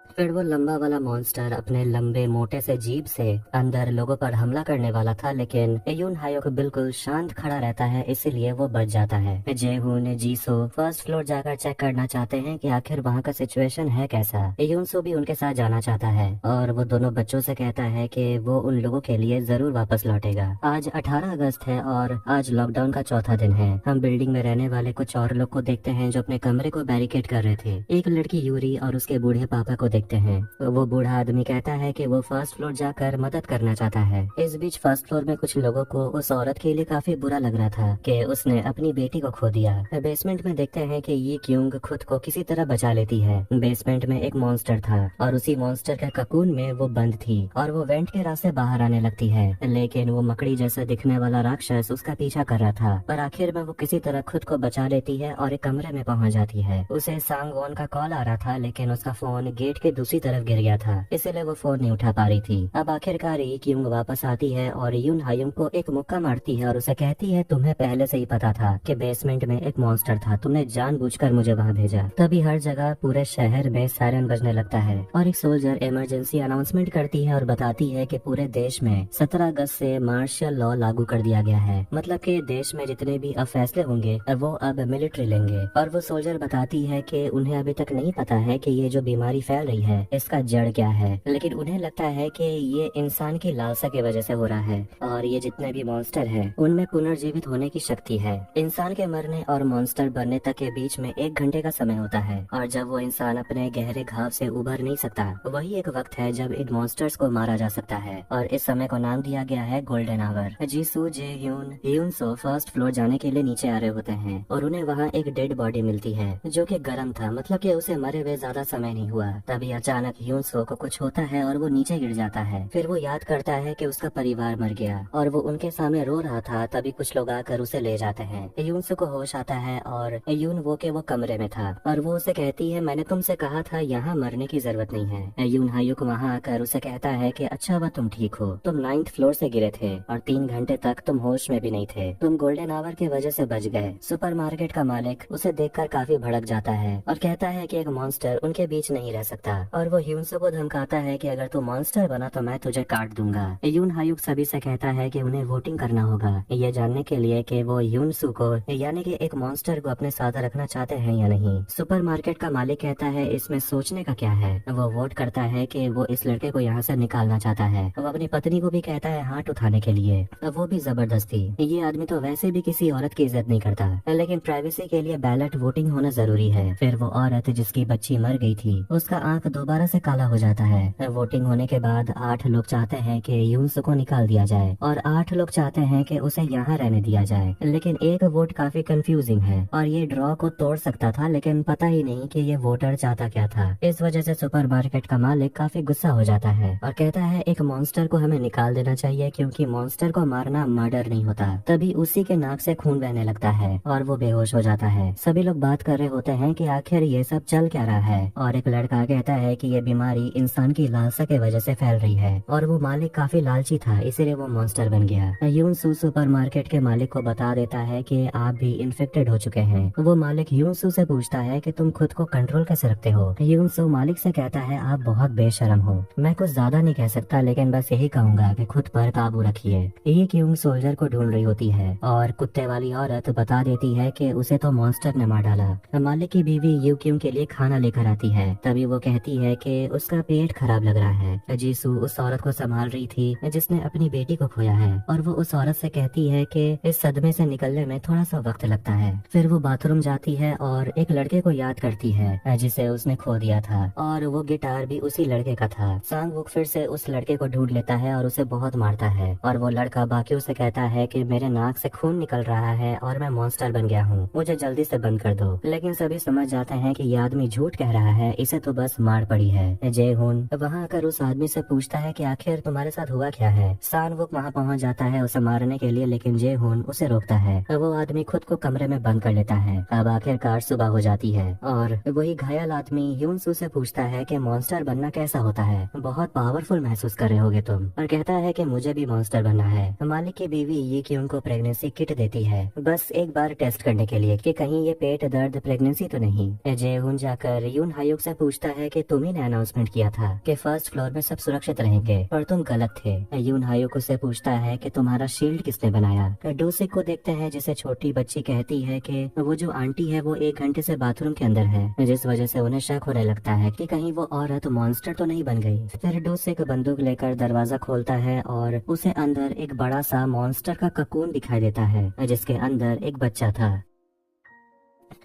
फिर वो लंबा वाला मॉन्स्टर अपने लंबे मोटे से जीभ से अंदर लोगों पर हमला करने वाला था, लेकिन यून हायुक बिल्कुल शांत खड़ा रहता है इसीलिए वो बच जाता है। जेहुन जीसो फर्स्ट फ्लोर जाकर चेक करना चाहते हैं कि आखिर वहाँ का सिचुएशन है कैसा। यूनसो भी उनके साथ जाना चाहता है और वो दोनों बच्चों से कहता है कि वो उन लोगों के लिए जरूर वापस लौटेगा। आज 18 अगस्त है और आज लॉकडाउन का चौथा दिन है। हम बिल्डिंग में रहने वाले कुछ और लोग को देखते हैं जो अपने कमरे को बैरिकेड कर रहे थे। एक लड़की यूरी और उसके बूढ़े पापा को देखते देखते हैं। वो बूढ़ा आदमी कहता है कि वो फर्स्ट फ्लोर जाकर मदद करना चाहता है। इस बीच फर्स्ट फ्लोर में कुछ लोगों को उस औरत के लिए काफी बुरा लग रहा था कि उसने अपनी बेटी को खो दिया। बेसमेंट में देखते हैं कि ये क्यूंग खुद को किसी तरह बचा लेती है। बेसमेंट में एक मॉन्स्टर था और उसी मॉन्स्टर के ककून में वो बंद थी और वो वेंट के रास्ते बाहर आने लगती है, लेकिन वो मकड़ी जैसा दिखने वाला राक्षस उसका पीछा कर रहा था। पर आखिर में वो किसी तरह खुद को बचा लेती है और एक कमरे में पहुंच जाती है। उसे सांगवोन का कॉल आ रहा था, लेकिन उसका फोन गेट के दूसरी तरफ गिर गया था, इसलिए वो फोन नहीं उठा पा रही थी। अब आखिरकार ये क्यूंग वापस आती है और यून हायुंग को एक मुक्का मारती है और उसे कहती है तुम्हें पहले से ही पता था कि बेसमेंट में एक मॉन्स्टर था, तुमने जानबूझकर मुझे वहाँ भेजा। तभी हर जगह पूरे शहर में सायरन बजने लगता है और एक सोल्जर इमरजेंसी अनाउंसमेंट करती है और बताती है कि पूरे देश में 17 अगस्त से मार्शल लॉ लागू कर दिया गया है। मतलब कि देश में जितने भी अब फैसले होंगे वो अब मिलिट्री लेंगे। और वो सोल्जर बताती है कि उन्हें अभी तक नहीं पता है कि ये जो बीमारी फैल रही है इसका जड़ क्या है, लेकिन उन्हें लगता है कि ये इंसान की लालसा की वजह से हो रहा है और ये जितने भी मॉन्स्टर है उनमें पुनर्जीवित होने की शक्ति है। इंसान के मरने और मॉन्स्टर बनने तक के बीच में 1 घंटे का समय होता है और जब वो इंसान अपने गहरे घाव से उभर नहीं सकता वही एक वक्त है जब इन मॉन्स्टर्स को मारा जा सकता है और इस समय को नाम दिया गया है गोल्डन आवर। जीसू, जे ह्यून सो फर्स्ट फ्लोर जाने के लिए नीचे आ रहे होते हैं और उन्हें वहाँ एक डेड बॉडी मिलती है जो कि गर्म था, मतलब कि उसे मरे हुए ज्यादा समय नहीं हुआ। तभी अचानक ह्यून सो को कुछ होता है और वो नीचे गिर जाता है। फिर वो याद करता है कि उसका परिवार मर गया और वो उनके सामने रो रहा था। तभी कुछ लोग आकर उसे ले जाते हैं। ह्यून सो को होश आता है और ह्यून वो के वो कमरे में था और वो उसे कहती है मैंने तुमसे कहा था यहाँ मरने की जरूरत नहीं है। ह्यून हायुक वहाँ आकर उसे कहता है कि अच्छा हुआ तुम ठीक हो, तुम 9th फ्लोर से गिरे थे और 3 घंटे तक तुम होश में भी नहीं थे, तुम गोल्डन आवर की वजह से बच गए। सुपरमार्केट का मालिक उसे देखकर काफी भड़क जाता है और कहता है कि एक मॉन्स्टर उनके बीच नहीं रह सकता और वो ह्यूनसो को धमकाता है कि अगर तू मॉन्स्टर बना तो मैं तुझे काट दूंगा। ह्यून हायुक सभी से कहता है कि उन्हें वोटिंग करना होगा ये जानने के लिए कि वो ह्यूनसो को यानी कि एक मॉन्स्टर को अपने साथ रखना चाहते हैं या नहीं। सुपरमार्केट का मालिक कहता है इसमें सोचने का क्या है। वो वोट करता है कि वो इस लड़के को यहाँ से निकालना चाहता है। वो अपनी पत्नी को भी कहता है हाथ उठाने के लिए, वो भी जबरदस्ती। ये आदमी तो वैसे भी किसी औरत की इज्जत नहीं करता, लेकिन प्राइवेसी के लिए बैलेट वोटिंग होना जरूरी है। फिर वो औरत जिसकी बच्ची मर गई थी उसका आंख दोबारा से काला हो जाता है। वोटिंग होने के बाद 8 लोग चाहते हैं कि ह्यूनसो को निकाल दिया जाए और 8 लोग चाहते हैं कि उसे यहाँ रहने दिया जाए, लेकिन एक वोट काफी कंफ्यूजिंग है और ये ड्रॉ को तोड़ सकता था, लेकिन पता ही नहीं कि ये वोटर चाहता क्या था। इस वजह से सुपरमार्केट का मालिक काफी गुस्सा हो जाता है और कहता है एक मॉन्स्टर को हमें निकाल देना चाहिए क्योंकि मॉन्स्टर को मारना मर्डर नहीं होता। तभी उसी के नाक से खून बहने लगता है और वो बेहोश हो जाता है। सभी लोग बात कर रहे होते हैं कि आखिर ये सब चल क्या रहा है और एक लड़का कहता है कि ये बीमारी इंसान की लालसा की वजह से फैल रही है और वो मालिक काफी लालची था इसीलिए वो मॉन्स्टर बन गया। ह्यूनसू सुपरमार्केट के मालिक को बता देता है कि आप भी इन्फेक्टेड हो चुके हैं। वो मालिक ह्यूनसू से पूछता है कि तुम खुद को कंट्रोल कैसे रखते हो। ह्यूनसू मालिक से कहता है आप बहुत बेशरम हो। मैं कुछ ज्यादा नहीं कह सकता, लेकिन बस यही कहूंगा कि खुद पर काबू रखिए। ये क्यूंग सोल्जर को ढूंढ रही होती है और कुत्ते वाली औरत बता देती है कि उसे तो मॉन्स्टर ने मार डाला। मालिक की बीवी यू क्यूंग के लिए खाना लेकर आती है। तभी वो कहती है कि उसका पेट खराब लग रहा है। जीसू उस औरत को संभाल रही थी जिसने अपनी बेटी को खोया है और वो उस औरत से कहती है कि इस सदमे से निकलने में थोड़ा सा वक्त लगता है। फिर वो बाथरूम जाती है और एक लड़के को याद करती है जिसे उसने खो दिया था और वो गिटार भी उसी लड़के का था। सांगवुक फिर से उस लड़के को ढूंढ लेता है और उसे बहुत मारता है और वो लड़का बाकियों से कहता है कि मेरे नाक से खून निकल रहा है और मैं मॉन्स्टर बन गया हूँ, मुझे जल्दी से बंद कर दो। लेकिन सभी समझ जाते हैं कि ये आदमी झूठ कह रहा है, इसे तो बस मार पड़ी है। जे हुन वहाँ आकर उस आदमी से पूछता है कि आखिर तुम्हारे साथ हुआ क्या है। सांगवुक वहाँ पहुँच जाता है उसे मारने के लिए, लेकिन जे हुन उसे रोकता है। वो आदमी खुद को कमरे में बंद कर लेता है। अब आखिरकार सुबह हो जाती है और वही घायल आदमी ह्यूनसू से पूछता है कि मॉन्स्टर बनना कैसा होता है, बहुत पावरफुल महसूस कर रहे होगे तुम, और कहता है कि मुझे भी मॉन्स्टर बनना है। मालिक की बीवी ये क्यूंग को प्रेगनेंसी किट देती है बस एक बार टेस्ट करने के लिए कि कहीं ये पेट दर्द प्रेगनेंसी तो नहीं। जेहुन जाकर यून हायुक से पूछता है कि तुम ही ने अनाउंसमेंट किया था कि फर्स्ट फ्लोर में सब सुरक्षित रहेंगे पर तुम गलत थे। यून हायुक से पूछता है कि तुम्हारा शील्ड किसने बनाया। डोसिक को देखते हैं जिसे छोटी बच्ची कहती है कि वो जो आंटी है वो 1 घंटे से बाथरूम के अंदर है, जिस वजह से उन्हें शक होने लगता है कि कहीं वो औरत मॉन्स्टर तो नहीं बन गई। फिर डोसिक बंदूक लेकर दरवाजा खोलता है और उसे अंदर एक बड़ा सा मॉन्स्टर का ककून दिखाई देता है जिसके अंदर एक बच्चा था।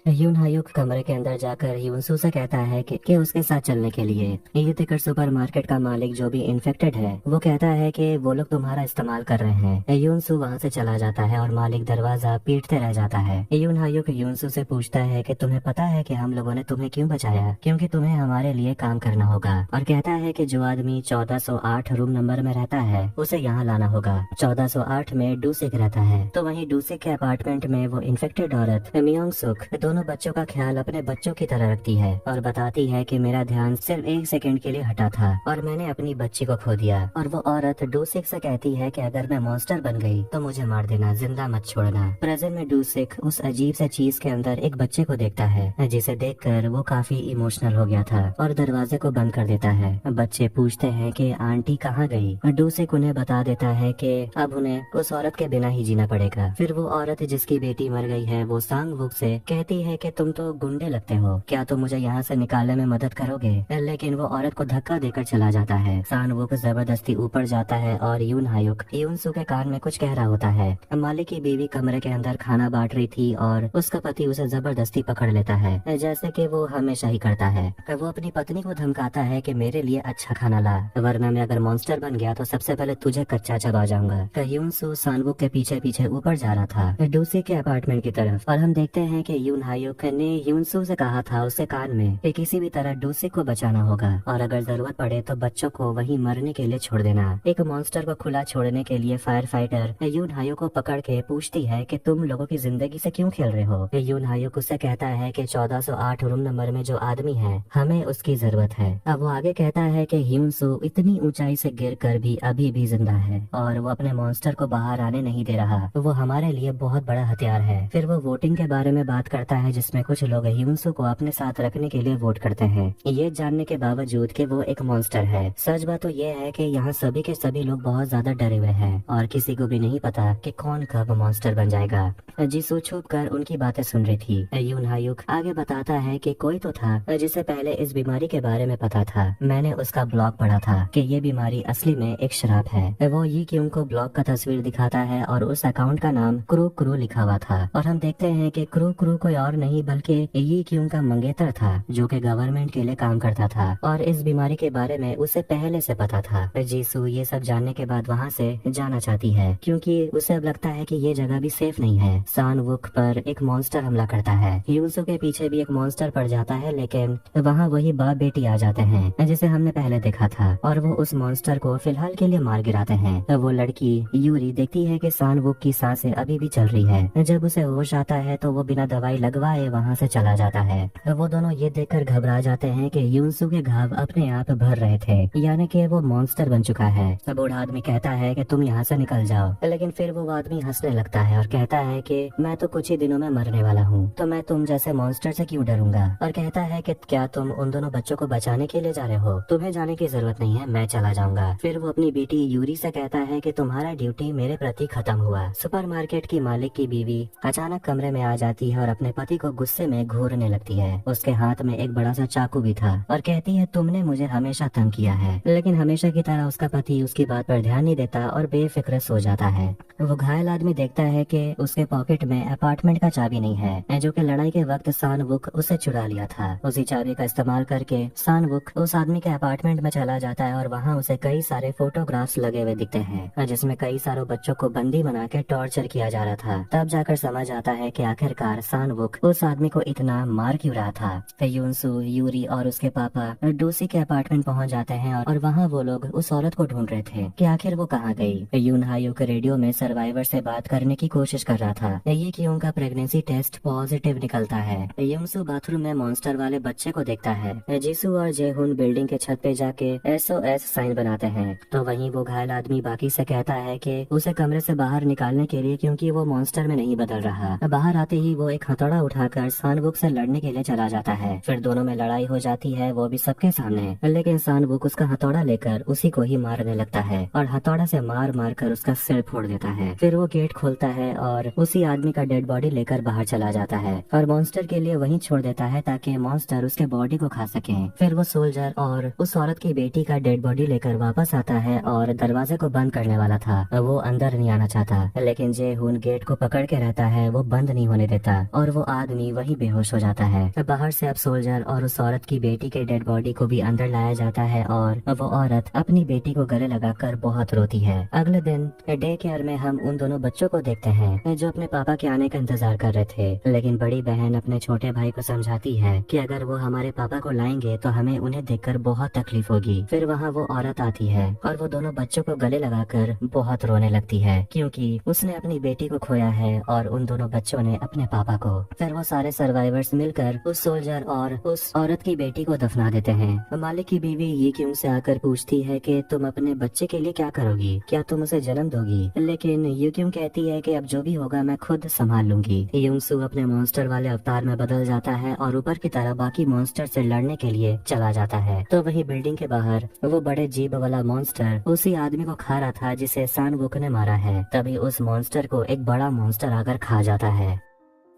यून हायुक कमरे के अंदर जाकर यूनसू से कहता है कि उसके साथ चलने के लिए। ये देखकर सुपरमार्केट का मालिक जो भी इन्फेक्टेड है वो कहता है कि वो लोग तुम्हारा इस्तेमाल कर रहे हैं। यूनसू वहाँ से चला जाता है और मालिक दरवाजा पीटते रह जाता है। यून हायुक यूनसू से पूछता है कि तुम्हें पता है कि हम लोगों ने तुम्हें क्यों बचाया, क्योंकि तुम्हें हमारे लिए काम करना होगा, और कहता है कि जो आदमी 1408 रूम नंबर में रहता है उसे यहाँ लाना होगा। 1408 में डूसिक रहता है, तो वहीं डूसिक के अपार्टमेंट में वो इन्फेक्टेड औरत मियोंग सुक दोनों बच्चों का ख्याल अपने बच्चों की तरह रखती है और बताती है कि मेरा ध्यान सिर्फ 1 सेकंड के लिए हटा था और मैंने अपनी बच्ची को खो दिया। और वो औरत डूसिक से कहती है कि अगर मैं मॉन्स्टर बन गई तो मुझे मार देना, जिंदा मत छोड़ना। प्रेजेंट में डूसिक उस अजीब से चीज के अंदर एक बच्चे को देखता है, जिसे देखकर वो काफी इमोशनल हो गया था और दरवाजे को बंद कर देता है। बच्चे पूछते हैं कि आंटी कहाँ गई। डूसिक उन्हें बता देता है कि अब उन्हें उस औरत के बिना ही जीना पड़ेगा। फिर वो औरत जिसकी बेटी मर गई है वो सांग वुक से कहती है कि तुम तो गुंडे लगते हो, क्या तुम मुझे यहाँ से निकालने में मदद करोगे। लेकिन वो औरत को धक्का देकर चला जाता है। सांग वुक जबरदस्ती ऊपर जाता है और यून हायुक यूनसू के कान में कुछ कह रहा होता है। मालिक की बीवी कमरे के अंदर खाना बांट रही थी और उसका पति उसे जबरदस्ती पकड़ लेता है, जैसे कि वो हमेशा ही करता है। वो अपनी पत्नी को धमकाता है कि मेरे लिए अच्छा खाना ला, वरना मैं अगर मॉन्स्टर बन गया तो सबसे पहले तुझे कच्चा चबा जाऊंगा। यूनसू सांगवुक के पीछे पीछे ऊपर जा रहा था डूसी के अपार्टमेंट की तरफ, और हम देखते हैं कि यून हायुक ने यूनसू से कहा था उसके कान में कि किसी भी तरह डूसी को बचाना होगा और अगर जरूरत पड़े तो बच्चों को वहीं मरने के लिए छोड़ देना। एक मॉन्स्टर को खुला छोड़ने के लिए फायर फाइटर यून हायुक को पकड़ के पूछती है कि तुम लोगों की जिंदगी से क्यों खेल रहे हो। यून हायुक उससे कहता है कि 1408 रूम नंबर में जो आदमी है हमें उसकी जरूरत है। अब वो आगे कहता है कि यूनसू इतनी ऊंचाई से गिरकर भी अभी भी जिंदा है और वो अपने मॉन्स्टर को बाहर आने नहीं दे रहा। वो हमारे लिए बहुत बड़ा हथियार है। फिर वो वोटिंग के बारे में बात करता है जिसमें कुछ लोग यूनसू को अपने साथ रखने के लिए वोट करते हैं, ये जानने के बावजूद कि वो एक मॉन्स्टर है। सच बात तो ये है कि यहाँ सभी के सभी लोग बहुत ज्यादा डरे हुए हैं और किसी को भी नहीं पता कि कौन कब मॉन्स्टर बन जाएगा। जीसू छुप कर उनकी बातें सुन रही थी। यून हायुक आगे बताता है कि कोई तो था जिसे पहले इस बीमारी के बारे में पता था। मैंने उसका ब्लॉग पढ़ा था कि ये बीमारी असली में एक श्राप है। वो ये क्यों को ब्लॉग का तस्वीर दिखाता है और उस अकाउंट का नाम क्रू क्रू लिखा हुआ था और हम देखते हैं कि क्रू क्रू कोई और नहीं बल्कि ये क्यों का मंगेतर था जो कि गवर्नमेंट के लिए काम करता था और इस बीमारी के बारे में उसे पहले से पता था। जीसू ये सब जानने के बाद वहाँ से जाना चाहती है क्योंकि उसे अब लगता है कि ये जगह भी सेफ नहीं है। सान वुक पर एक मॉन्स्टर हमला करता है। यूनसू के पीछे भी एक मॉन्स्टर पड़ जाता है, लेकिन वहाँ वही बाप बेटी आ जाते हैं जिसे हमने पहले देखा था और वो उस मॉन्स्टर को फिलहाल के लिए मार गिराते हैं। वो लड़की यूरी देखती है कि सान वुक की सांसें अभी भी चल रही है। जब उसे होश आता है तो वो बिना दवाई लगवाए वहाँ से चला जाता है। वो दोनों ये देखकर घबरा जाते हैं कि यूनसू के घाव अपने आप भर रहे थे, यानी कि वो मॉन्स्टर बन चुका है। बूढ़ा आदमी कहता है कि तुम यहाँ से निकल जाओ, लेकिन फिर वो आदमी हंसने लगता है और कहता है कि मैं तो कुछ ही दिनों में मरने वाला हूँ, तो मैं तुम जैसे मॉन्स्टर से क्यों डरूंगा। और कहता है कि क्या तुम उन दोनों बच्चों को बचाने के लिए जा रहे हो, तुम्हें जाने की जरूरत नहीं है, मैं चला जाऊंगा। फिर वो अपनी बेटी यूरी से कहता है कि तुम्हारा ड्यूटी मेरे प्रति खत्म हुआ। सुपरमार्केट की मालिक की बीवी अचानक कमरे में आ जाती है और अपने पति को गुस्से में घूरने लगती है। उसके हाथ में एक बड़ा सा चाकू भी था और कहती है तुमने मुझे हमेशा तंग किया है, लेकिन हमेशा की तरह उसका पति उसकी बात पर ध्यान नहीं देता और बेफिक्र सो जाता है। वो घायल आदमी देखता है कि उसके पॉकेट में अपार्टमेंट का चाबी नहीं है, जो कि लड़ाई के वक्त सान वुक उसे चुरा लिया था। उसी चाबी का इस्तेमाल करके सान वुक उस आदमी के अपार्टमेंट में चला जाता है और वहाँ उसे कई सारे फोटोग्राफ्स लगे हुए दिखते हैं जिसमें कई सारे बच्चों को बंदी बना के टॉर्चर किया जा रहा था। तब जाकर समझ आता है कि आखिरकार सान वुक उस आदमी को इतना मार क्यों रहा था। यूनसू, यूरी और उसके पापा डूसी के अपार्टमेंट पहुँच जाते हैं और वहाँ वो लोग उस औरत को ढूंढ रहे थे कि आखिर वो कहाँ गई। यून हायुक रेडियो में सर्वाइवर से बात करने की कोशिश कर रहा था। ये कि उनका प्रेगनेंसी टेस्ट पॉजिटिव निकलता है। यूनसू बाथरूम में मॉन्स्टर वाले बच्चे को देखता है। जीसू और जेहुन बिल्डिंग के छत पे जाके SOS साइन बनाते हैं, तो वहीं वो घायल आदमी बाकी से कहता है कि उसे कमरे से बाहर निकालने के लिए, क्योंकि वो मॉन्स्टर में नहीं बदल रहा। बाहर आते ही वो एक हथौड़ा उठाकर सानवुक से लड़ने के लिए चला जाता है। फिर दोनों में लड़ाई हो जाती है, वो भी सबके सामने, लेकिन सानवुक उसका हथौड़ा लेकर उसी को ही मारने लगता है और हथौड़ा से मार मार कर उसका सिर फोड़ देता है। फिर वो गेट खोलता है और उसी आदमी का डेड बॉडी लेकर बाहर चला जाता है और मॉन्स्टर के लिए वहीं छोड़ देता है ताकि मॉन्स्टर उसके बॉडी को खा सके। फिर वो सोल्जर और उस औरत की बेटी का डेड बॉडी लेकर वापस आता है और दरवाजे को बंद करने वाला था। वो अंदर नहीं आना चाहता, लेकिन जेहुन गेट को पकड़ के रहता है, वो बंद नहीं होने देता और और वो आदमी वही बेहोश हो जाता है। बाहर से अब सोल्जर और उस औरत की बेटी के डेड बॉडी को भी अंदर लाया जाता है और वो औरत अपनी बेटी को गले लगाकर बहुत रोती है। अगले दिन डे केयर में हम उन दोनों बच्चों को देखते हैं जो अपने पापा के आने का इंतजार कर रहे थे, लेकिन बड़ी बहन अपने छोटे भाई को समझाती है कि अगर वो हमारे पापा को लाएंगे तो हमें उन्हें देखकर बहुत तकलीफ होगी। फिर वहाँ वो औरत आती है और वो दोनों बच्चों को गले लगाकर बहुत रोने लगती है क्योंकि उसने अपनी बेटी को खोया है और उन दोनों बच्चों ने अपने पापा को। फिर वो सारे सर्वाइवर्स मिलकर उस सोल्जर और उस औरत की बेटी को दफना देते हैं। मालिक की बीवी ये क्यों से आकर पूछती है कि तुम अपने बच्चे के लिए क्या करोगी, क्या तुम उसे जन्म दोगी, लेकिन ये क्यों कहती है कि अब जो भी होगा मैं खुद संभाल लूंगी। यूंसू अपने मॉन्स्टर वाले अवतार में बदल जाता है और ऊपर की तरह बाकी मॉन्स्टर से लड़ने के लिए चला जाता है। तो वही बिल्डिंग के बाहर वो बड़े जीभ वाला मॉन्स्टर उसी आदमी को खा रहा था जिसे सानवुक ने मारा है। तभी उस मॉन्स्टर को एक बड़ा मॉन्स्टर आकर खा जाता है।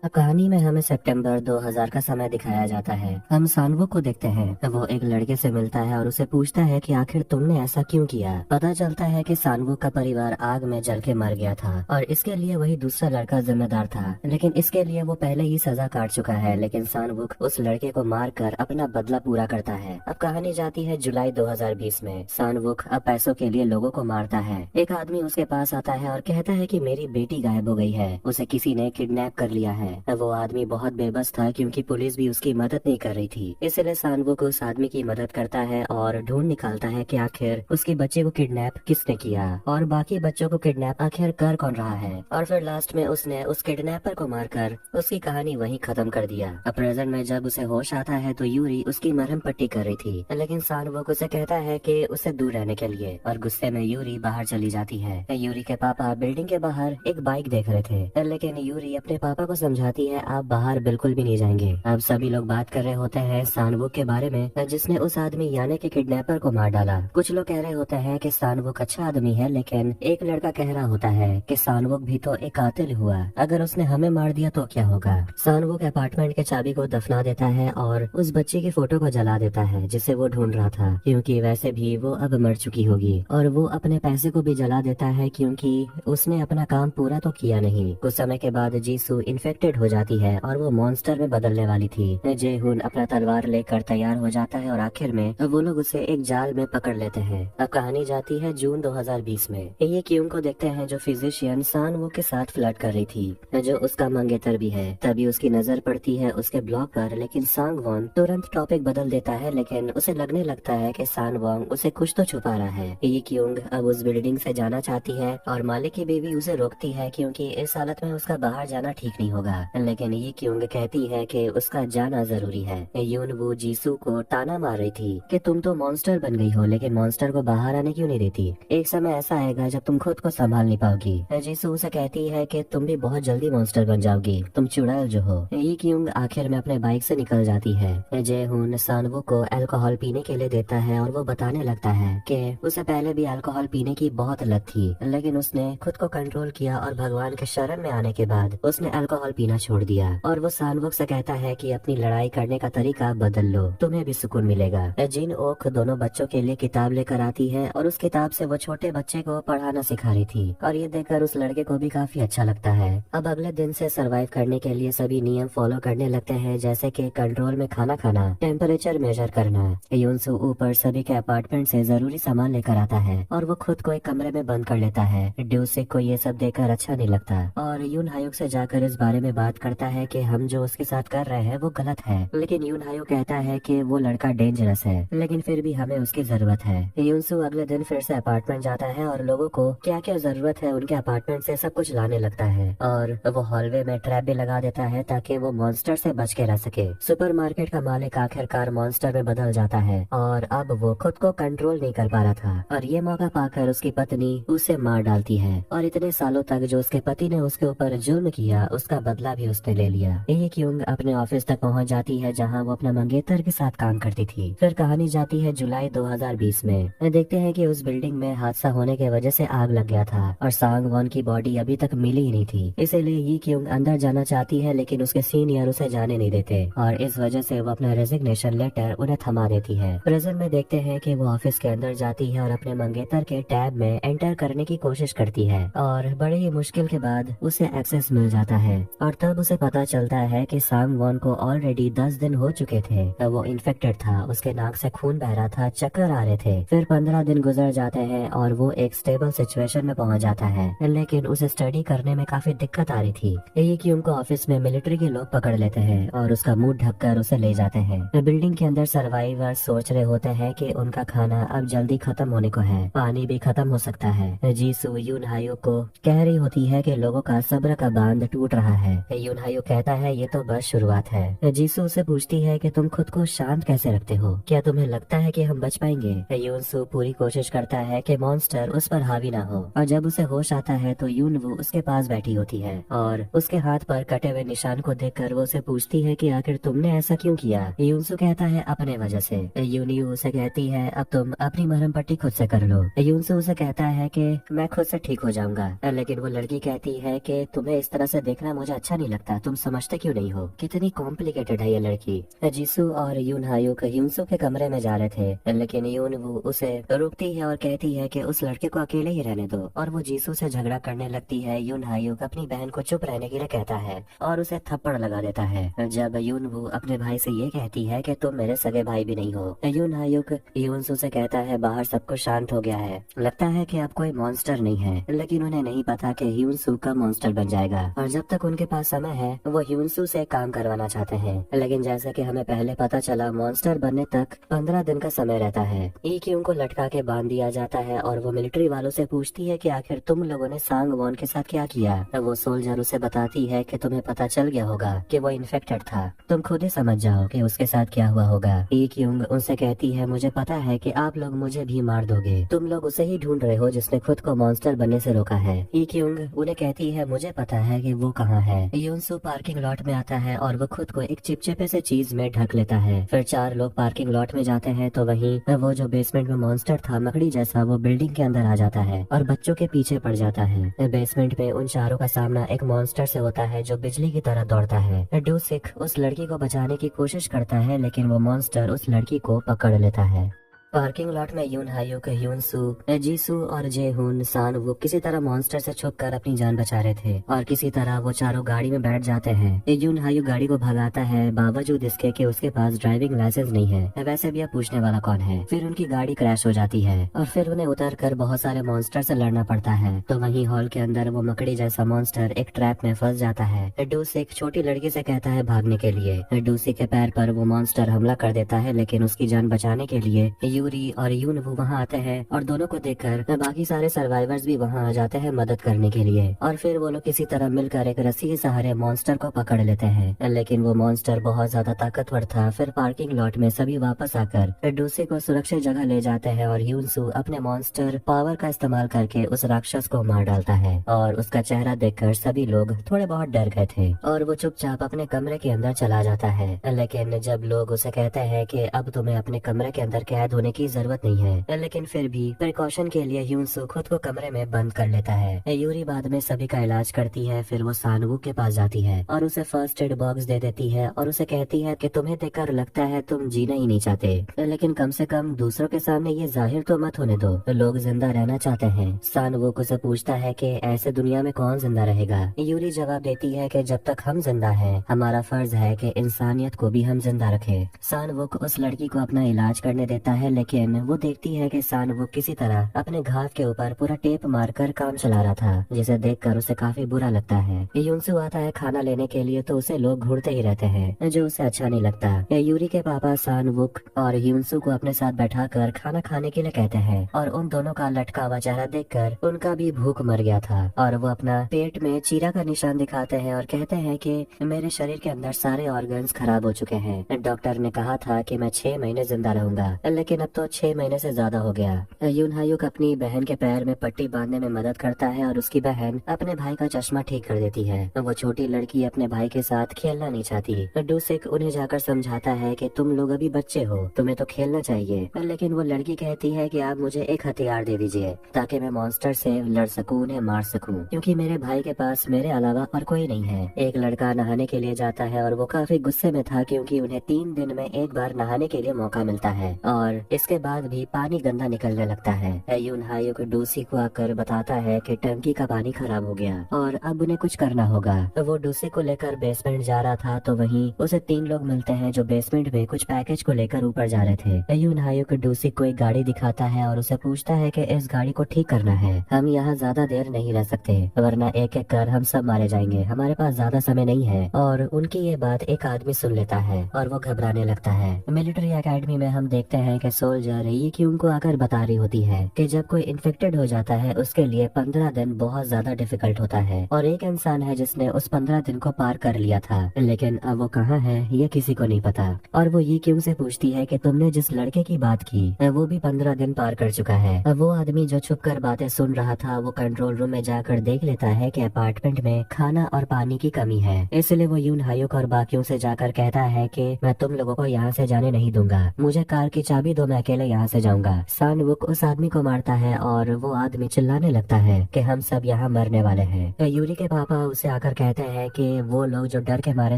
अब कहानी में हमें सितंबर 2000 का समय दिखाया जाता है। हम सानवुक को देखते हैं। वो एक लड़के से मिलता है और उसे पूछता है कि आखिर तुमने ऐसा क्यों किया। पता चलता है कि सानवुक का परिवार आग में जल के मर गया था और इसके लिए वही दूसरा लड़का जिम्मेदार था, लेकिन इसके लिए वो पहले ही सजा काट चुका है। लेकिन सानवुक उस लड़के को मार कर अपना बदला पूरा करता है। अब कहानी जाती है जुलाई 2020 में। सानवुक अब पैसों के लिए लोगों को मारता है। एक आदमी उसके पास आता है और कहता है कि मेरी बेटी गायब हो गई है, उसे किसी ने किडनैप कर लिया है। वो आदमी बहुत बेबस था क्योंकि पुलिस भी उसकी मदद नहीं कर रही थी, इसलिए सानवुक उस आदमी की मदद करता है और ढूंढ निकालता है कि आखिर उसके बच्चे को किडनैप किसने किया और बाकी बच्चों को किडनैप आखिर कर कौन रहा है। और फिर लास्ट में उसने उस किडनैपर को मारकर उसकी कहानी वहीं खत्म कर दिया। अब प्रेजेंट में जब उसे होश आता है तो यूरी उसकी मरहम पट्टी कर रही थी, लेकिन सानवुक उसे कहता है कि उसे दूर रहने के लिए, और गुस्से में यूरी बाहर चली जाती है। यूरी के पापा बिल्डिंग के बाहर एक बाइक देख रहे थे, लेकिन यूरी अपने पापा को समझाती है आप बाहर बिल्कुल भी नहीं जाएंगे। अब सभी लोग बात कर रहे होते हैं सानवुक के बारे में जिसने उस आदमी यानी कि किडनैपर को मार डाला। कुछ लोग कह रहे होते हैं कि सानवुक अच्छा आदमी है, लेकिन एक लड़का कह रहा होता है कि सानवुक भी तो एक कातिल हुआ, अगर उसने हमें मार दिया तो क्या होगा। सानवुक अपार्टमेंट के चाबी को दफना देता है और उस बच्ची की फोटो को जला देता है जिसे वो ढूंढ रहा था, क्योंकि वैसे भी वो अब मर चुकी होगी। और वो अपने पैसे को भी जला देता है क्योंकि उसने अपना काम पूरा तो किया नहीं। कुछ समय के बाद जीसू इन्फेक्टेड हो जाती है और वो मॉन्स्टर में बदलने वाली थी। जेहुन अपना तलवार लेकर तैयार हो जाता है और आखिर में वो लोग उसे एक जाल में पकड़ लेते हैं। अब कहानी जाती है जून 2020 में। ये क्यूंग को देखते हैं जो फिजिशियन सानवुक के साथ फ्लर्ट कर रही थी, जो उसका मंगेतर भी है। तभी उसकी नजर पड़ती है उसके ब्लॉग पर, लेकिन सांगवोन तुरंत टॉपिक बदल देता है, लेकिन उसे लगने लगता है कि सांगवोन उसे कुछ तो छुपा रहा है। ये क्यूंग अब उस बिल्डिंग से जाना चाहती है और मालिक की बीवी उसे रोकती है क्योंकि इस हालत में उसका बाहर जाना ठीक नहीं होगा। लेकिन ये क्यूंग कहती है कि उसका जाना जरूरी है। यूनवू जीसू को ताना मार रही थी कि तुम तो मॉन्स्टर बन गई हो, लेकिन मॉन्स्टर को बाहर आने क्यों नहीं देती। एक समय ऐसा आएगा जब तुम खुद को संभाल नहीं पाओगी। जीसू उसे कहती है कि तुम भी बहुत जल्दी मॉन्स्टर बन जाओगी, तुम चुड़ैल जो हो। ये क्यूंग आखिर में अपने बाइक से निकल जाती है। जेहुन सानवुक को अल्कोहल पीने के लिए देता है और वो बताने लगता है कि उसे पहले भी अल्कोहल पीने की बहुत लत थी, लेकिन उसने खुद को कंट्रोल किया और भगवान के शरण में आने के बाद उसने अल्कोहल पीना छोड़ दिया। और वो सानवुक से कहता है कि अपनी लड़ाई करने का तरीका बदल लो, तुम्हें भी सुकून मिलेगा। जिन ओक दोनों बच्चों के लिए किताब लेकर आती है और उस किताब से वो छोटे बच्चे को पढ़ाना सिखा रही थी, और ये देखकर उस लड़के को भी काफी अच्छा लगता है। अब अगले दिन से सरवाइव करने के लिए सभी नियम फॉलो करने लगते हैं, जैसे कि कंट्रोल में खाना खाना, टेम्परेचर मेजर करना। यूनसू ऊपर सभी के अपार्टमेंट से जरूरी सामान लेकर आता है और वो खुद को एक कमरे में बंद कर लेता है। ड्यूसिक को ये सब देखकर अच्छा नहीं लगता और यून हायुक से जाकर इस बारे में बात करता है कि हम जो उसके साथ कर रहे हैं वो गलत है, लेकिन यून हायुक कहता है कि वो लड़का डेंजरस है, लेकिन फिर भी हमें उसकी जरूरत है। यूनसू अगले दिन फिर से अपार्टमेंट जाता है और लोगों को क्या क्या जरूरत है उनके अपार्टमेंट से सब कुछ लाने लगता है, और वो हॉलवे में ट्रैप भी लगा देता है ताकि वो मॉन्स्टर से बच के रह सके। सुपरमार्केट का मालिक आखिरकार मॉन्स्टर में बदल जाता है और अब वो खुद को कंट्रोल नहीं कर पा रहा था, और ये मौका पाकर उसकी पत्नी उसे मार डालती है, और इतने सालों तक जो उसके पति ने उसके ऊपर जुल्म किया उसका बदला भी उसने ले लिया। ये क्यूंग अपने ऑफिस तक पहुंच जाती है जहां वो अपने मंगेतर के साथ काम करती थी। फिर कहानी जाती है जुलाई 2020 में। देखते हैं कि उस बिल्डिंग में हादसा होने की वजह से आग लग गया था और सांगवॉन की बॉडी अभी तक मिली ही नहीं थी, इसीलिए ये क्यूंग अंदर जाना चाहती है, लेकिन उसके सीनियर उसे जाने नहीं देते और इस वजह से वो अपना रेजिग्नेशन लेटर उन्हें थमा देती है। प्रेजेंट में देखते हैं कि वो ऑफिस के अंदर जाती है और अपने मंगेतर के टैब में एंटर करने की कोशिश करती है और बड़े ही मुश्किल के बाद उसे एक्सेस मिल जाता है, और और तब उसे पता चलता है कि सांग वॉन को ऑलरेडी 10 दिन हो चुके थे। वो इन्फेक्टेड था, उसके नाक से खून बह रहा था, चक्कर आ रहे थे। फिर 15 दिन गुजर जाते हैं और वो एक स्टेबल सिचुएशन में पहुंच जाता है, लेकिन उसे स्टडी करने में काफी दिक्कत आ रही थी। ये कि उनको ऑफिस में मिलिट्री के लोग पकड़ लेते हैं और उसका मुंह ढककर उसे ले जाते हैं। बिल्डिंग के अंदर सर्वाइवर सोच रहे होते हैं कि उनका खाना अब जल्दी खत्म होने को है, पानी भी खत्म हो सकता है। जीसू यून हायो को कह रही होती है कि लोगों का सब्र का बांध टूट रहा है। यून हायो कहता है ये तो बस शुरुआत है। जीसू उसे पूछती है कि तुम खुद को शांत कैसे रखते हो, क्या तुम्हें लगता है कि हम बच पाएंगे। यूनसू पूरी कोशिश करता है कि मॉन्स्टर उस पर हावी ना हो, और जब उसे होश आता है तो यूनवू उसके पास बैठी होती है और उसके हाथ पर कटे हुए निशान को देखकर वो उसे पूछती है कि आखिर तुमने ऐसा क्यों किया। यूनसू कहता है अपने वजह से। यूनियू उसे कहती है अब तुम अपनी मरहम पट्टी खुद से कर लो। यूनसू उसे कहता है कि मैं खुद से ठीक हो जाऊंगा, लेकिन वो लड़की कहती है कि तुम्हें इस तरह से देखना मुझे अच्छा नहीं लगता, तुम समझते क्यों नहीं हो, कितनी कॉम्प्लिकेटेड है ये लड़की। जीसू और यून हायुक यूनसू के कमरे में जा रहे थे, लेकिन यूनवू उसे रोकती है और कहती है कि उस लड़के को अकेले ही रहने दो, और वो जीसू से झगड़ा करने लगती है। यून हायुक अपनी बहन को चुप रहने के लिए कहता है और उसे थप्पड़ लगा देता है। जब यूनवू अपने भाई से ये कहती है कि तुम मेरे सगे भाई भी नहीं हो, यून हायुक यूनसू से कहता है बाहर सब कुछ शांत हो गया है, लगता है कि अब कोई मॉन्स्टर नहीं है, लेकिन उन्हें नहीं पता कि यूनसू का मॉन्स्टर बन जाएगा, और जब तक उनके पास समय है वो यूनसू से काम करवाना चाहते हैं। लेकिन जैसा कि हमें पहले पता चला मॉन्स्टर बनने तक 15 दिन का समय रहता है। एक ही उनको लटका के बांध दिया जाता है और वो मिलिट्री वालों से पूछती है कि आखिर तुम लोगों ने सांग वॉन के साथ क्या किया। वो सोल्जर उसे बताती है कि तुम्हें पता चल गया होगा कि वो इन्फेक्टेड था, तुम खुद ही समझ जाओ कि उसके साथ क्या हुआ होगा। एक यूंग उनसे कहती है मुझे पता है कि आप लोग मुझे भी मार दोगे, तुम लोग उसे ही ढूंढ रहे हो जिसने खुद को मॉन्स्टर बनने से रोका है। एक यूंग उन्हें कहती है मुझे पता है कि वो कहाँ है। यूनसू पार्किंग लॉट में आता है और वो खुद को एक चिपचिपे से चीज में ढक लेता है। फिर 4 लोग पार्किंग लॉट में जाते हैं तो वहीं वो जो बेसमेंट में मॉन्स्टर था मकड़ी जैसा, वो बिल्डिंग के अंदर आ जाता है और बच्चों के पीछे पड़ जाता है। बेसमेंट में उन चारों का सामना एक मॉन्स्टर से होता है जो बिजली की तरह दौड़ता है। डूसिक उस लड़की को बचाने की कोशिश करता है, लेकिन वो मॉन्स्टर उस लड़की को पकड़ लेता है। पार्किंग लॉट में यून हायुक, यूनसू, जीसू और जेहुन सान वो किसी तरह मॉन्स्टर से छुपकर अपनी जान बचा रहे थे, और किसी तरह वो चारों गाड़ी में बैठ जाते हैं। यून हायुक गाड़ी को भगाता है बावजूद इसके कि उसके पास ड्राइविंग लाइसेंस नहीं है। वैसे भी अब पूछने वाला कौन है। फिर उनकी गाड़ी क्रैश हो जाती है और फिर उन्हें उतर कर बहुत सारे मॉन्स्टर से लड़ना पड़ता है। तो वहीं हॉल के अंदर वो मकड़ी जैसा मॉन्स्टर एक ट्रैप में फंस जाता है। डूस एक छोटी लड़की से कहता है भागने के लिए। डूसी के पैर पर वो मॉन्स्टर हमला कर देता है, लेकिन उसकी जान बचाने के लिए यूरी और यून वो वहाँ आते हैं और दोनों को देखकर बाकी सारे सर्वाइवर्स भी वहाँ आ जाते हैं मदद करने के लिए। और फिर वो लोग किसी तरह मिलकर एक रस्सी के सहारे मॉन्स्टर को पकड़ लेते हैं, लेकिन वो मॉन्स्टर बहुत ज्यादा ताकतवर था। फिर पार्किंग लॉट में सभी वापस आकर डूसी को सुरक्षित जगह ले जाते हैं और यूनसू अपने मॉन्स्टर पावर का इस्तेमाल करके उस राक्षस को मार डालता है। और उसका चेहरा देखकर सभी लोग थोड़े बहुत डर गए थे और वो चुपचाप अपने कमरे के अंदर चला जाता है। लेकिन जब लोग उसे कहते हैं कि अब तुम्हें अपने कमरे के अंदर कैद होने की जरूरत नहीं है, लेकिन फिर भी प्रिकॉशन के लिए यूनसू खुद को कमरे में बंद कर लेता है। यूरी बाद में सभी का इलाज करती है। फिर वो सानवू के पास जाती है और उसे फर्स्ट एड बॉक्स दे देती है और उसे कहती है कि तुम्हें देखकर लगता है तुम जीना ही नहीं चाहते, लेकिन कम से कम दूसरों के सामने ये जाहिर तो मत होने दो, लोग जिंदा रहना चाहते हैं। सानवू उसे पूछता है कि ऐसे दुनिया में कौन जिंदा रहेगा। यूरी जवाब देती है कि जब तक हम जिंदा हैं, हमारा फर्ज है कि इंसानियत को भी हम जिंदा रखें। सानवुक उस लड़की को अपना इलाज करने देता है, लेकिन वो देखती है कि सानवुक किसी तरह अपने घाव के ऊपर पूरा टेप मारकर काम चला रहा था, जिसे देखकर उसे काफी बुरा लगता है। यूनसू आता है खाना लेने के लिए तो उसे लोग घूरते ही रहते हैं, जो उसे अच्छा नहीं लगता। यूरी के पापा सानवुक और यूनसू को अपने साथ बैठाकर खाना खाने के लिए कहते हैं और उन दोनों का लटका हुआ चेहरा देखकर उनका भी भूख मर गया था और वो अपना पेट में चीरा का निशान दिखाते हैं और कहते हैं कि मेरे शरीर के अंदर सारे ऑर्गन्स खराब हो चुके हैं। डॉक्टर ने कहा था कि मैं 6 महीने जिंदा रहूंगा, लेकिन अब तो 6 महीने से ज्यादा हो गया। यून हायुक अपनी बहन के पैर में पट्टी बांधने में मदद करता है और उसकी बहन अपने भाई का चश्मा ठीक कर देती है। वो छोटी लड़की अपने भाई के साथ खेलना नहीं चाहती। डूसिक उन्हें जाकर समझाता है कि तुम लोग अभी बच्चे हो, तुम्हें तो खेलना चाहिए, लेकिन वो लड़की कहती है कि आप मुझे एक हथियार दे दीजिए ताकि मैं मॉन्स्टर से लड़ सकूं, उन्हें मार सकूं, क्योंकि मेरे भाई के पास मेरे अलावा और कोई नहीं है। एक लड़का नहाने के लिए जाता है और वो काफी गुस्से में था क्योंकि उन्हें 3 दिन में एक बार नहाने के लिए मौका मिलता है और इसके बाद भी पानी गंदा निकलने लगता है। यून हायुक डूसी को आकर बताता है कि टंकी का पानी खराब हो गया और अब उन्हें कुछ करना होगा। वो डूसी को लेकर बेसमेंट जा रहा था तो वहीं उसे 3 लोग मिलते हैं जो बेसमेंट में कुछ पैकेज को लेकर ऊपर जा रहे थे। यून हायुक डूसी को एक गाड़ी दिखाता है और उसे पूछता है कि इस गाड़ी को ठीक करना है, हम यहाँ ज्यादा देर नहीं रह सकते वरना एक एक कर हम सब मारे जाएंगे, हमारे पास ज्यादा समय नहीं है। और उनकी ये बात एक आदमी सुन लेता है और वो घबराने लगता है। मिलिट्री एकेडमी में हम देखते हैं कि सोल्जर ये कि उनको आकर बता रही होती है कि जब कोई इन्फेक्टेड हो जाता है उसके लिए 15 दिन बहुत ज्यादा डिफिकल्ट होता है और एक इंसान है जिसने उस 15 दिन को पार कर लिया था, लेकिन अब वो कहाँ है ये किसी को नहीं पता। और वो ये क्यों से पूछती है कि तुमने जिस लड़के की बात की वो भी 15 दिन पार कर चुका है। वो आदमी जो छुप कर बातें सुन रहा था वो कंट्रोल रूम में जाकर देख लेता है कि अपार्टमेंट में खाना और पानी की कमी है, इसलिए वो यून हायुक और बाकियों से जाकर कहता है कि मैं तुम लोगों को यहाँ से जाने नहीं दूंगा, मुझे कार की चाबी दो, मैं अकेले यहाँ से जाऊंगा। सान वुक उस आदमी को मारता है और वो आदमी चिल्लाने लगता है कि हम सब यहाँ मरने वाले हैं। यूरी के पापा उसे आकर कहते हैं कि वो लोग जो डर के मारे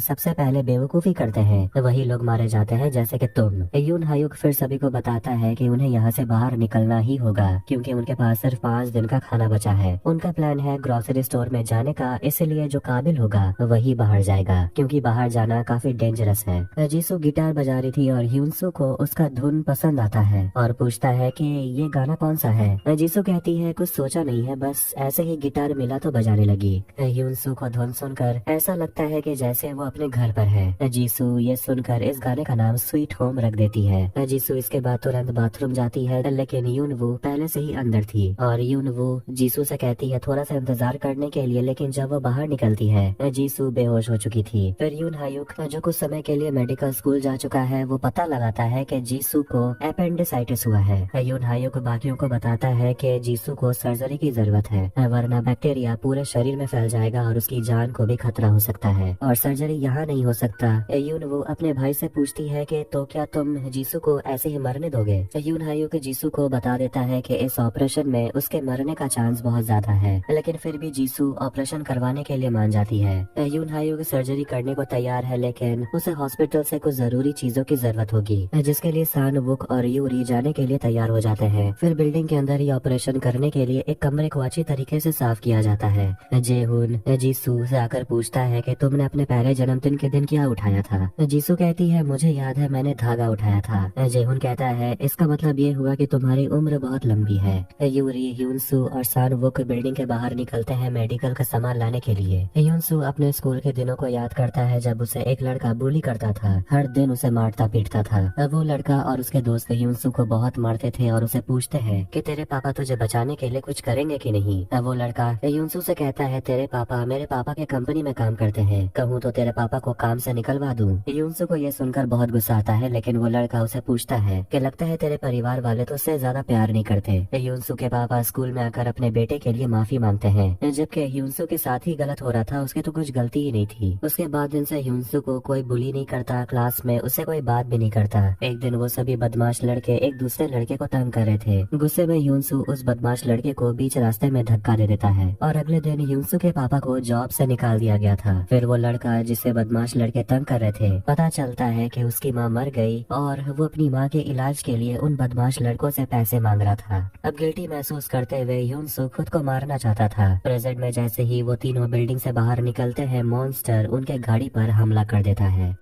सबसे पहले बेवकूफी करते हैं वही लोग मारे जाते हैं जैसे कि तुम। यून हायुक फिर सभी को बताता है कि उन्हें यहाँ से बाहर निकलना ही होगा क्योंकि उनके पास सिर्फ 5 दिन का खाना बचा है। उनका प्लान है ग्रोसरी स्टोर में जाने का, इसलिए जो काबिल होगा वही बाहर जाएगा क्योंकि बाहर जाना काफी डेंजरस है। जीसू गिटार बजा रही थी और ह्यूनसू को उसका धुन पसंद आता है और पूछता है कि ये गाना कौन सा है। जीसू कहती है कुछ सोचा नहीं है, बस ऐसे ही गिटार मिला तो बजाने लगी। ह्यूनसू को धुन सुनकर ऐसा लगता है कि जैसे वो अपने घर पर है। जीसू ये सुनकर इस गाने का नाम स्वीट होम रख देती है। जीसू इसके बाद तुरंत बाथरूम जाती है, लेकिन यूनवू पहले से ही अंदर थी और यूनवू जीसू से कहती है थोड़ा सा इंतजार करने के लिए, लेकिन जब वो बाहर निकलती है जीसू बेहोश हो चुकी थी। फिर यून हायुक जो कुछ समय के लिए मेडिकल स्कूल जा चुका है वो पता लगाता है कि जीसू को एपेंडिसाइटिस हुआ है। यून हायुक बाकियों को बताता है कि जीसू को सर्जरी की जरूरत है वरना बैक्टीरिया पूरे शरीर में फैल जाएगा और उसकी जान को भी खतरा हो सकता है और सर्जरी यहाँ नहीं हो सकता। यूनवू अपने भाई से पूछती है कि तो क्या तुम जीसू को ऐसे ही मरने दोगे। यून हायुक जीसू को बता देता है कि इस ऑपरेशन में उसके मरने का चांस बहुत ज्यादा है, लेकिन फिर भी जीसू ऑपरेशन करवाने के लिए मान जाती है। यून हायुक सर्जरी करने को तैयार है, लेकिन उसे हॉस्पिटल से कुछ जरूरी चीजों की जरूरत होगी जिसके लिए सान वुक और यूरी जाने के लिए तैयार हो जाते हैं। फिर बिल्डिंग के अंदर ही ऑपरेशन करने के लिए एक कमरे को अच्छी तरीके से साफ किया जाता है। जेहुन जीसू से आकर पूछता है कि तुमने अपने पहले जन्मदिन के दिन क्या उठाया था। जीसू कहती है मुझे याद है, मैंने धागा उठाया था। जेहुन कहता है इसका मतलब ये हुआ कि तुम्हारी उम्र बहुत लंबी है। यूरी, ह्यूनसू और सान वुक बिल्डिंग के बाहर निकलते हैं मेडिकल का सामान लाने के लिए। ह्यूनसू अपने स्कूल के दिनों को याद करता है जब उसे एक लड़का बुली करता था, हर दिन उसे मारता पीटता था। वो लड़का और उसके दोस्त ह्यूनसू को बहुत मारते थे और उसे पूछते हैं कि तेरे पापा तुझे बचाने के लिए कुछ करेंगे कि नहीं। वो लड़का ह्यूनसू से कहता है तेरे पापा मेरे पापा के कंपनी में काम करते हैं, कहूँ तो तेरे पापा को काम से निकलवा दूं। ह्यूनसू को ये सुनकर बहुत गुस्सा आता है, लेकिन वो लड़का उसे पूछता है कि लगता है तेरे परिवार वाले तो उससे ज्यादा प्यार नहीं करते। ह्यूनसू के पापा स्कूल में आकर अपने बेटे के लिए माफी मांगते हैं, जबकि ह्यूनसू के साथ ही गलत हो रहा था, उसके तो कुछ गलती ही नहीं थी। उसके बाद दिन से ह्यूनसू को कोई बुली नहीं करता, क्लास में उससे कोई बात भी नहीं करता। एक दिन वो सभी बदमाश लड़के एक दूसरे लड़के को तंग कर रहे थे। गुस्से में ह्यूनसू उस बदमाश लड़के को बीच रास्ते में धक्का दे देता है और अगले दिन ह्यूनसू के पापा को जॉब से निकाल दिया गया था। फिर वो लड़का जिसे बदमाश लड़के तंग कर रहे थे, पता चलता है कि उसकी माँ मर गई और वो अपनी माँ के इलाज के लिए उन बदमाश लड़कों से पैसे मांग रहा था। अब गिल्टी महसूस करते हुए ह्यूनसू खुद को मारना चाहता था। प्रेजेंट में जैसे ही वो तीनों बिल्डिंग से बाहर निकलते हैं, मॉन्स्टर उनके गाड़ी पर हमला कर देता है।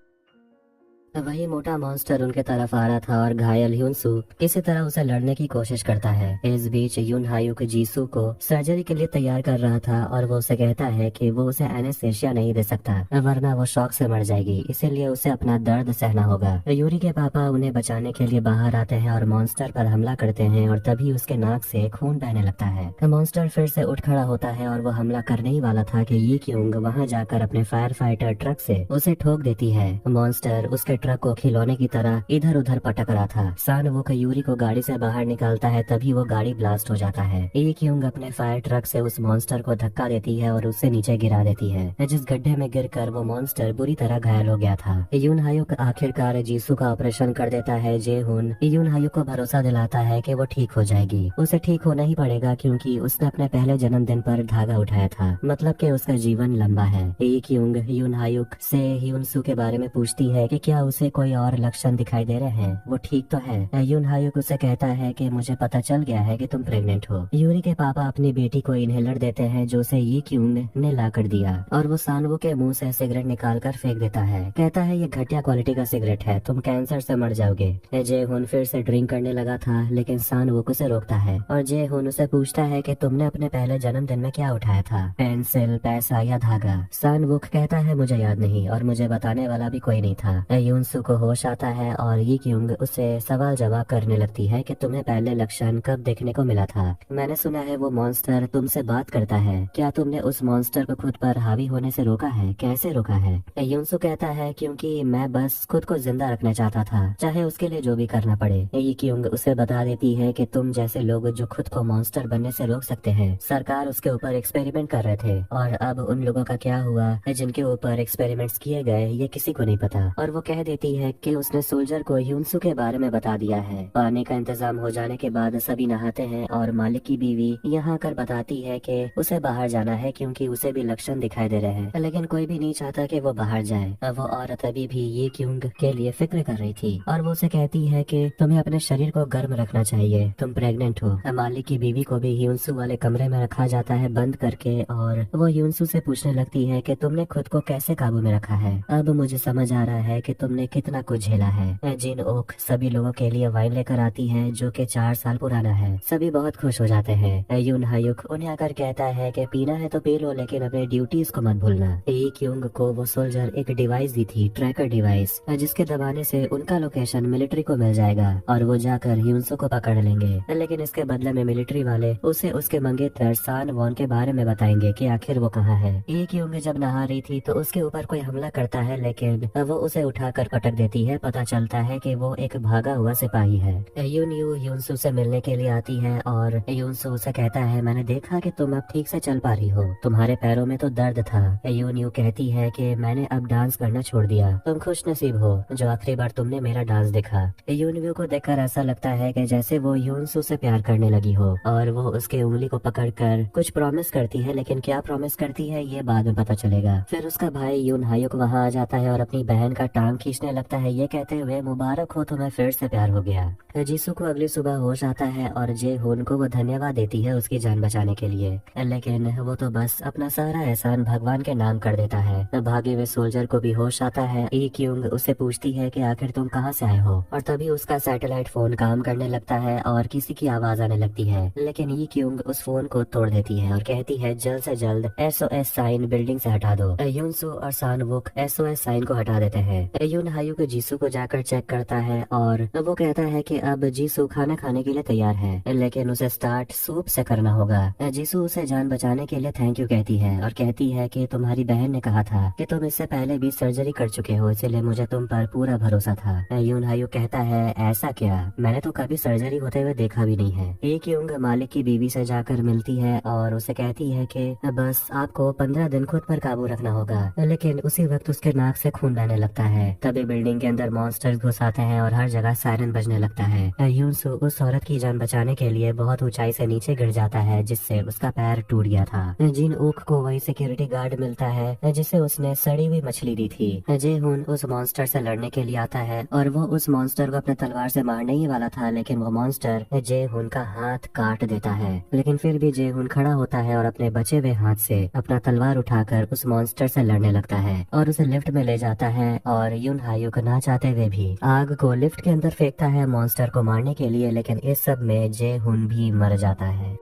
वही मोटा मॉन्स्टर उनके तरफ आ रहा था और घायल ह्यूनसू किसी तरह उसे लड़ने की कोशिश करता है। इस बीच यून हायुक जीसू को सर्जरी के लिए तैयार कर रहा था और वो उसे कहता है कि वो उसे एनेस्थेसिया नहीं दे सकता वरना वो शॉक से मर जाएगी, इसीलिए उसे अपना दर्द सहना होगा। यूरी के पापा उन्हें बचाने के लिए बाहर आते हैं और मॉन्स्टर पर हमला करते हैं और तभी उसके नाक से खून बहने लगता है। मॉन्स्टर फिर से उठ खड़ा होता है और वो हमला करने ही वाला था कि ये क्योंग वहाँ जाकर अपने फायर फाइटर ट्रक से उसे ठोक देती है। मॉन्स्टर उसके ट्रक को खिलौने की तरह इधर उधर पटक रहा था। सान वो यूरी को गाड़ी से बाहर निकालता है, तभी वो गाड़ी ब्लास्ट हो जाता है। एक यूंग अपने फायर ट्रक से उस मॉन्स्टर को धक्का देती है और उसे नीचे गिरा देती है, जिस गड्ढे में गिरकर वो मॉन्स्टर बुरी तरह घायल हो गया था। यून हायुक आखिरकार जीसू का ऑपरेशन कर देता है। जेहुन यून हायुक को भरोसा दिलाता है कि वो ठीक हो जाएगी। उसे ठीक होना ही पड़ेगा क्योंकि उसने अपने पहले जन्मदिन पर धागा उठाया था, मतलब कि उसका जीवन लंबा है। एक यूंग यून हायुक से ह्यूनसू के बारे में पूछती है कि क्या उसे कोई और लक्षण दिखाई दे रहे हैं, वो ठीक तो है। यून हायुक उसे कहता है कि मुझे पता चल गया है कि तुम प्रेग्नेंट हो। यूरी के पापा अपनी बेटी को इनहेलर देते हैं जो उसे ये क्यूंग ने ला कर दिया और वो सानवू के मुंह से सिगरेट निकाल कर फेंक देता है। कहता है ये घटिया क्वालिटी का सिगरेट है, तुम कैंसर से मर जाओगे। जे हुन फिर से ड्रिंक करने लगा था लेकिन सानवुक उसे रोकता है और जे हुन उसे पूछता है कि तुमने अपने पहले जन्मदिन में क्या उठाया था, पेंसिल, पैसा या धागा। सानवुक कहता है मुझे याद नहीं और मुझे बताने वाला भी कोई नहीं था। यूनसू को होश आता है और ये क्यूंग उसे सवाल जवाब करने लगती है कि तुम्हें पहले लक्षण कब देखने को मिला था। मैंने सुना है वो मॉन्स्टर तुमसे बात करता है, क्या तुमने उस मॉन्स्टर को खुद पर हावी होने से रोका है, कैसे रोका है? यूनसू कहता है क्योंकि मैं बस खुद को जिंदा रखना चाहता था, चाहे उसके लिए जो भी करना पड़े। ये क्यूंग उसे बता देती है कि तुम जैसे लोग जो खुद को मॉन्स्टर बनने से रोक सकते हैं, सरकार उसके ऊपर एक्सपेरिमेंट कर रहे थे और अब उन लोगों का क्या हुआ जिनके ऊपर एक्सपेरिमेंट्स किए गए ये किसी को नहीं पता। और वो कह देती है कि उसने सोल्जर को यूनसू के बारे में बता दिया है। पानी का इंतजाम हो जाने के बाद सभी नहाते हैं और मालिक की बीवी यहाँ कर बताती है कि उसे बाहर जाना है क्योंकि उसे भी लक्षण दिखाई दे रहे हैं, लेकिन कोई भी नहीं चाहता कि वो बाहर जाए। वो औरत अभी भी ये क्यूंग के लिए फिक्र कर रही थी और वो उसे कहती है कि तुम्हें अपने शरीर को गर्म रखना चाहिए, तुम प्रेग्नेंट हो। मालिक की बीवी को भी यूनसू वाले कमरे में रखा जाता है बंद करके और वो यूनसू से पूछने लगती है कि तुमने खुद को कैसे काबू में रखा है। अब मुझे समझ आ रहा है कि तुमने कितना कुछ झेला है। जिन ओक सभी लोगों के लिए वाइन लेकर आती है जो कि 4 साल पुराना है। सभी बहुत खुश हो जाते हैं। यून हायुक उन्हें आकर कहता है कि पीना है तो पी लो लेकिन अपने ड्यूटीज को मत भूलना। ये क्यूंग को वो सोल्जर एक डिवाइस दी थी, ट्रैकर डिवाइस, जिसके दबाने से उनका लोकेशन मिलिट्री को मिल जाएगा और वो जाकर यूनसू को पकड़ लेंगे। लेकिन इसके बदले में मिलिट्री वाले उसे उसके मंगेतर सान वॉन के बारे में बताएंगे कि आखिर वो कहाँ है। ये क्यूंग जब नहा रही थी तो उसके ऊपर कोई हमला करता है लेकिन वो उसे उठाकर पटक देती है। पता चलता है कि वो एक भागा हुआ सिपाही है। यूनसू से मिलने के लिए आती है और यूनसू उसे कहता है मैंने देखा कि तुम अब ठीक से चल पा रही हो, तुम्हारे पैरों में तो दर्द था। यून कहती है कि मैंने अब डांस करना छोड़ दिया, तुम खुश नसीब हो जो आखिरी बार तुमने मेरा डांस देखा। यून को देखकर ऐसा लगता है कि जैसे वो यूनसू से प्यार करने लगी हो और वो उसके उंगली को पकड़कर कुछ प्रॉमिस करती है, लेकिन क्या प्रॉमिस करती है ये बाद में पता चलेगा। फिर उसका भाई यून हायुक वहाँ आ जाता है और अपनी बहन का टांग खींचने लगता है, ये कहते हुए मुबारक हो तुम्हें फिर से प्यार हो गया। जीसू को अगली सुबह होश आता है और जे हुन को वो धन्यवाद देती है उसकी जान बचाने के लिए, लेकिन वो तो बस अपना सारा एहसान भगवान के नाम कर देता है। भागे हुए सोल्जर को भी होश आता है। ई क्यूंग उससे पूछती है कि आखिर तुम कहाँ से आए हो और तभी उसका सैटेलाइट फोन काम करने लगता है और किसी की आवाज आने लगती है, लेकिन ई क्यूंग उस फोन को तोड़ देती है और कहती है जल्द से जल्द SOS साइन बिल्डिंग से हटा दो। यूनसू और सानवुक SOS साइन को हटा देते हैं। यून हायुक जीसू को जाकर चेक करता है और वो कहता है कि अब जीसू खाना खाने के लिए तैयार है, लेकिन उसे स्टार्ट सूप से करना होगा। जीसू उसे जान बचाने के लिए थैंक यू कहती है और कहती है कि तुम्हारी बहन ने कहा था कि तुम इससे पहले भी सर्जरी कर चुके हो, इसलिए मुझे तुम पर पूरा भरोसा था। यून हायुक कहता है ऐसा क्या, मैंने तो कभी सर्जरी होते हुए देखा भी नहीं है। एक यूंग मालिक की बीवी से जाकर मिलती है और उसे कहती है कि बस आपको 15 दिन खुद पर काबू रखना होगा, लेकिन उसी वक्त उसके नाक से खून बहने लगता है। तभी बिल्डिंग के अंदर मॉन्स्टर्स घुस आते हैं और हर जगह सायरन बजने लगता है। यूनसू उस औरत की जान बचाने के लिए बहुत ऊंचाई से नीचे गिर जाता है जिससे उसका पैर टूट गया था। जिन ऊक को वही सिक्योरिटी गार्ड मिलता है जिसे उसने सड़ी हुई मछली दी थी। जे हुन उस मॉन्स्टर से लड़ने के लिए आता है और वो उस मॉन्स्टर को अपने तलवार से मारने ही वाला था, लेकिन वो मॉन्स्टर जे हुन का हाथ काट देता है। लेकिन फिर भी जे हुन खड़ा होता है और अपने बचे हुए हाथ से अपना तलवार उठाकर उस मॉन्स्टर से लड़ने लगता है और उसे लिफ्ट में ले जाता है और यून हायुक ना चाहते हुए भी आग को लिफ्ट के अंदर फेंकता है मॉन्स्टर को मारने के लिए, लेकिन इस सब में जे हुन भी मर जाता है।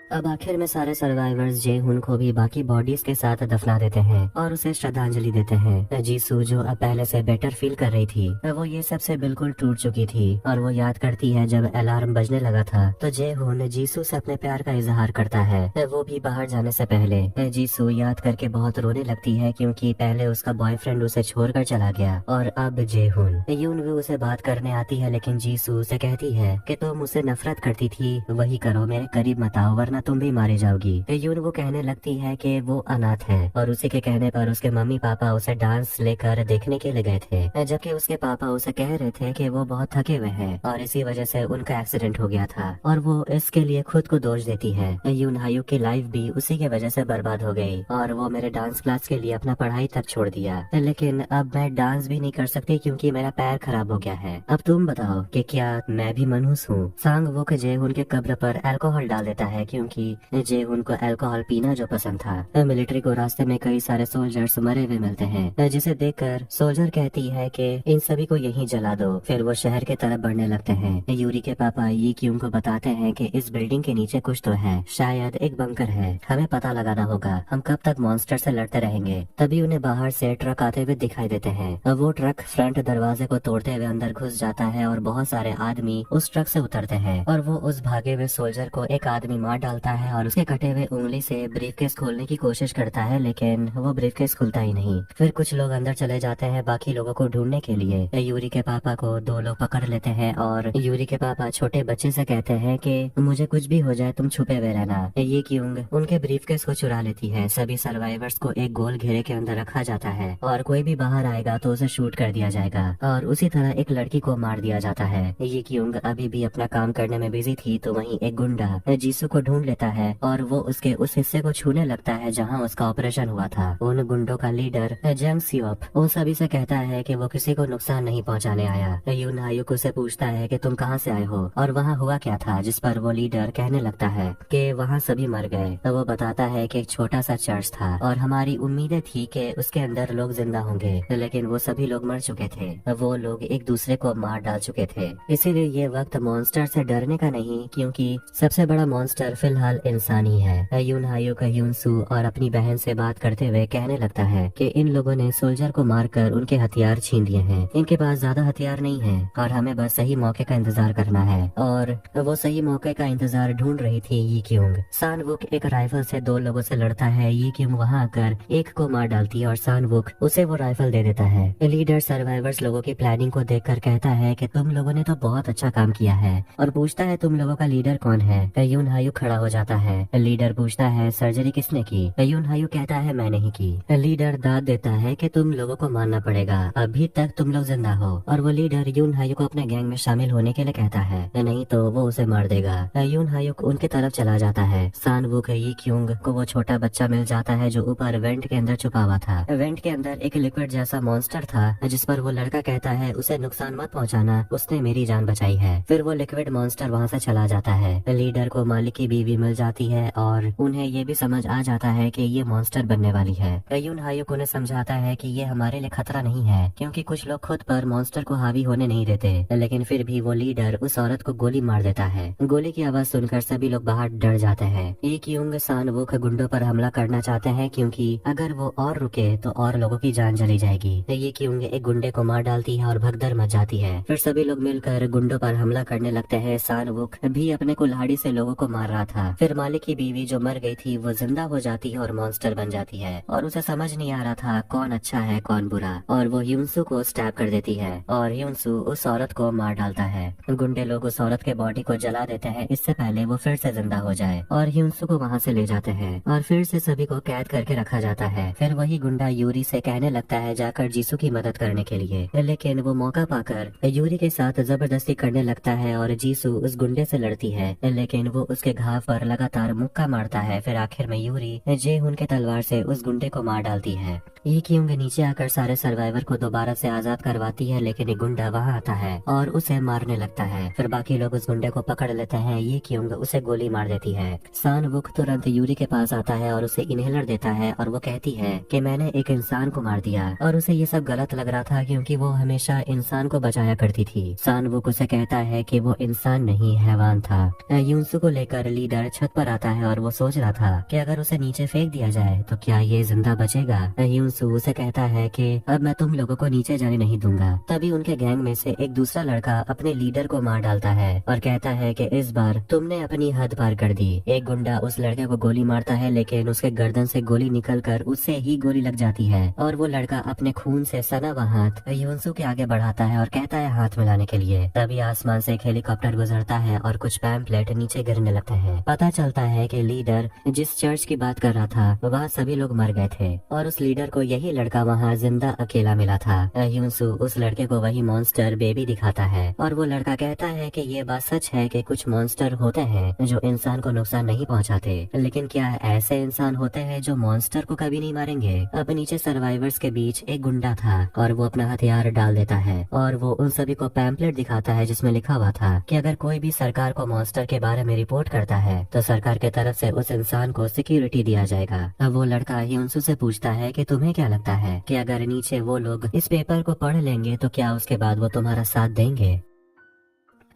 अब आखिर में सारे सर्वाइवर्स जे हुन को भी बाकी बॉडीज के साथ दफना देते हैं और उसे श्रद्धांजलि देते हैं। जीसू जो अब पहले से बेटर फील कर रही थी, वो ये सबसे बिल्कुल टूट चुकी थी और वो याद करती है जब अलार्म बजने लगा था तो जे हुन जीसू से अपने प्यार का इजहार करता है, वो भी बाहर जाने से पहले। जीसू याद करके बहुत रोने लगती है क्योंकि पहले उसका बॉयफ्रेंड उसे छोड़कर चला गया और अब जे हुन यून भी उसे बात करने आती है, लेकिन जीसू उसे कहती है कि तुम मुझसे नफरत करती थी वही करो, मेरे करीब मत आओ वरना वरना तुम भी मारी जाओगी। यून वो कहने लगती है कि वो अनाथ है और उसी के कहने पर उसके मम्मी पापा उसे डांस लेकर देखने के लिए गए थे, जबकि उसके पापा उसे कह रहे थे कि वो बहुत थके हुए हैं और इसी वजह से उनका एक्सीडेंट हो गया था और वो इसके लिए खुद को दोष देती है। यून हायू की लाइफ भी उसी के वजह से बर्बाद हो गई और वो मेरे डांस क्लास के लिए अपना पढ़ाई तक छोड़ दिया, लेकिन अब मैं डांस भी नहीं कर सकती क्योंकि मेरा पैर खराब हो गया है। अब तुम बताओ कि क्या मैं भी मनहूस हूँ। सांग वुक जेहुन के कब्र पर अल्कोहल डाल देता है क्योंकि जेहुन को अल्कोहल पीना जो पसंद था। मिलिट्री को रास्ते में कई सारे सोल्जर्स मरे हुए मिलते हैं, जिसे देखकर सोल्जर कहती है कि इन सभी को यहीं जला दो। फिर वो शहर के तरफ बढ़ने लगते हैं। यूरी के पापा ये क्यों को बताते हैं कि इस बिल्डिंग के नीचे कुछ तो है, शायद एक बंकर है, हमें पता लगाना होगा, हम कब तक मॉन्स्टर से लड़ते रहेंगे। तभी उन्हें बाहर से ट्रक आते हुए दिखाई देते हैं। वो ट्रक फ्रंट दरवाजे को तोड़ते हुए अंदर घुस जाता है और बहुत सारे आदमी उस ट्रक से उतरते हैं और वो उस भागे हुए सोल्जर को एक आदमी मार डालता है और उसके कटे हुए उंगली से ब्रीफकेस खोलने की कोशिश करता है, लेकिन वो ब्रीफकेस खुलता ही नहीं। फिर कुछ लोग अंदर चले जाते हैं बाकी लोगों को ढूंढने के लिए। यूरी के पापा को दो लोग पकड़ लेते हैं और यूरी के पापा छोटे बच्चे से कहते हैं कि मुझे कुछ भी हो जाए तुम छुपे हुए रहना। ये क्योंग उनके ब्रीफकेस को चुरा लेती है। सभी सर्वाइवर्स को एक गोल घेरे के अंदर रखा जाता है और कोई भी बाहर आएगा तो उसे शूट कर दिया जाएगा और उसी तरह एक लड़की को मार दिया जाता है। ये क्योंग अभी भी अपना काम करने में बिजी थी तो वहीं एक गुंडा जीसू को ढूंढ लेता है और वो उसके उस हिस्से को छूने लगता है जहाँ उसका ऑपरेशन हुआ था। उन गुंडों का लीडर जंग सियोप उन सभी से कहता है कि वो किसी को नुकसान नहीं पहुँचाने आया। यून हायुक उसे पूछता है कि तुम कहाँ से आए हो और वहाँ हुआ क्या था, जिस पर वो लीडर कहने लगता है कि वहाँ सभी मर गए। तो वो बताता है कि एक छोटा सा चर्च था और हमारी उम्मीदें थी कि उसके अंदर लोग जिंदा होंगे, लेकिन वो सभी लोग मर चुके थे। वो लोग एक दूसरे को मार डाल चुके थे। इसीलिए ये वक्त मॉन्स्टर से डरने का नहीं, क्योंकि सबसे बड़ा मॉन्स्टर फिलहाल इंसान ही है। यून हायुक यून सू और अपनी बहन से बात करते हुए कहने लगता है कि इन लोगों ने सोल्जर को मारकर उनके हथियार छीन लिए हैं। इनके पास ज्यादा हथियार नहीं है और हमें बस सही मौके का इंतजार करना है। और वो सही मौके का इंतजार ढूंढ रही थी ये क्योंग। सान वुक एक राइफल से दो लोगों से लड़ता है। ये क्योंग वहाँ आकर एक को मार डालती है और सान वुक उसे वो राइफल दे देता है। लीडर सर्वाइवर्स लोगों की प्लानिंग को देखकर कहता है कि तुम लोगों ने तो बहुत अच्छा काम किया है और पूछता है तुम लोगों का लीडर कौन है। यून हायुक खड़ा हो जाता है। लीडर पूछता है सर्जरी किसने की। यून हायुक कहता है मैंने ही की। लीडर दाद देता है कि तुम लोगों को मानना पड़ेगा, अभी तक तुम लोग जिंदा हो। और वो लीडर यून हायुक को अपने गैंग में शामिल होने के लिए कहता है, नहीं तो वो उसे मार देगा। यून हायुक उनके तरफ चला जाता है। सान वुक ये क्योंग को वो छोटा बच्चा मिल जाता है जो ऊपर वेंट के अंदर छुपा हुआ था। वेंट के अंदर एक लिक्विड जैसा मॉन्स्टर था जिस पर वो लड़का कहता है उसे नुकसान मत पहुंचाना, उसने मेरी जान बचाई है। फिर वो लिक्विड मॉन्स्टर वहाँ से चला जाता है। लीडर को मालिक की बीवी मिल जाती है और उन्हें ये भी समझ आ जाता है कि ये मॉन्स्टर बनने वाली है। यून हायुक उन्हें समझाता है कि ये हमारे लिए खतरा नहीं है, क्योंकि कुछ लोग खुद पर मॉन्स्टर को हावी होने नहीं देते। लेकिन फिर भी वो लीडर उस औरत को गोली मार देता है। गोली की आवाज सुनकर सभी लोग बाहर डर जाते हैं। ये क्योंग सान वुक गुंडों पर हमला करना चाहते हैं, क्योंकि अगर वो और रुके तो और लोगों की जान चली जाएगी। ये क्योंग एक गुंडे को मार डालती है और भगदड़ मच जाती है। फिर सभी लोग मिलकर गुंडों पर हमला करने लगते हैं। सान वुक भी अपने कुल्हाड़ी से लोगों को मार रहा था। फिर मालिक की बीवी जो मर गई थी वो जिंदा हो जाती है और मॉन्स्टर बन जाती है और उसे समझ नहीं आ रहा था कौन अच्छा है कौन बुरा, और वो ह्यूनसू को स्टैब कर देती है और ह्यूनसू उस औरत को मार डालता है। गुंडे लोग उस औरत के बॉडी को जला देते हैं इससे पहले वो फिर से जिंदा हो जाए और ह्यूनसू को वहाँ से ले जाते हैं और फिर से सभी को कैद करके रखा जाता है। फिर वही गुंडा यूरी से कहने लगता है जाकर जीसू की मदद करने के लिए, लेकिन वो मौका पाकर यूरी के साथ जबरदस्ती करने लगता है और जीसू उस गुंडे से लड़ती है, लेकिन वो उसके घाव पर लगातार मुक्का मारता है। फिर आखिर में यूरी जेहुन के तलवार से उस गुंडे को मार डालती है। ये क्योंग नीचे आकर सारे सर्वाइवर को दोबारा से आजाद करवाती है, लेकिन एक गुंडा वहाँ आता है और उसे मारने लगता है। फिर बाकी लोग उस गुंडे को पकड़ लेते हैं। ये क्योंग उसे गोली मार देती है। सान वुक तुरंत यूरी के पास आता है और उसे इनहेलर देता है और वो कहती है कि मैंने एक इंसान को मार दिया, और उसे ये सब गलत लग रहा था क्योंकि वो हमेशा इंसान को बचाया करती थी। सान वुक उसे कहता है कि वो इंसान नहीं हैवान था। यूनसू को लेकर लीडर छत पर आता है और वो सोच रहा था कि अगर उसे नीचे फेंक दिया जाए तो क्या ये जिंदा बचेगा। यूनसू उसे कहता है कि अब मैं तुम लोगों को नीचे जाने नहीं दूंगा। तभी उनके गैंग में से एक दूसरा लड़का अपने लीडर को मार डालता है और कहता है कि इस बार तुमने अपनी हद पार कर दी। एक गुंडा उस लड़के को गोली मारता है, लेकिन उसके गर्दन से गोली निकलकर उससे ही गोली लग जाती है और वो लड़का अपने खून से सना हुआ हाथ यूनसू के आगे बढ़ाता है और कहता है हाथ मिलाने के लिए। तभी आसमान से एक हेलीकॉप्टर गुजरता है और कुछ पैम्पलेट नीचे गिरने लगते हैं। पता चलता है कि लीडर जिस चर्च की बात कर रहा था वहाँ सभी लोग मर गए थे और उस लीडर को यही लड़का वहाँ जिंदा अकेला मिला था। ह्यूनसू उस लड़के को वही मॉन्स्टर बेबी दिखाता है और वो लड़का कहता है कि ये बात सच है कि कुछ मॉन्स्टर होते हैं जो इंसान को नुकसान नहीं पहुँचाते, लेकिन क्या ऐसे इंसान होते हैं जो मॉन्स्टर को कभी नहीं मारेंगे। अब नीचे सर्वाइवर्स के बीच एक गुंडा था और वो अपना हथियार डाल देता है और वो उन सभी को पैम्पलेट दिखाता है जिसमें लिखा हुआ था कि अगर कोई भी सरकार को मॉन्स्टर के बारे में रिपोर्ट करता है तो सरकार के तरफ से उस इंसान को सिक्योरिटी दिया जाएगा। अब वो लड़का ह्यूनसू से पूछता है कि तुम्हें क्या लगता है कि अगर नीचे वो लोग इस पेपर को पढ़ लेंगे तो क्या उसके बाद वो तुम्हारा साथ देंगे।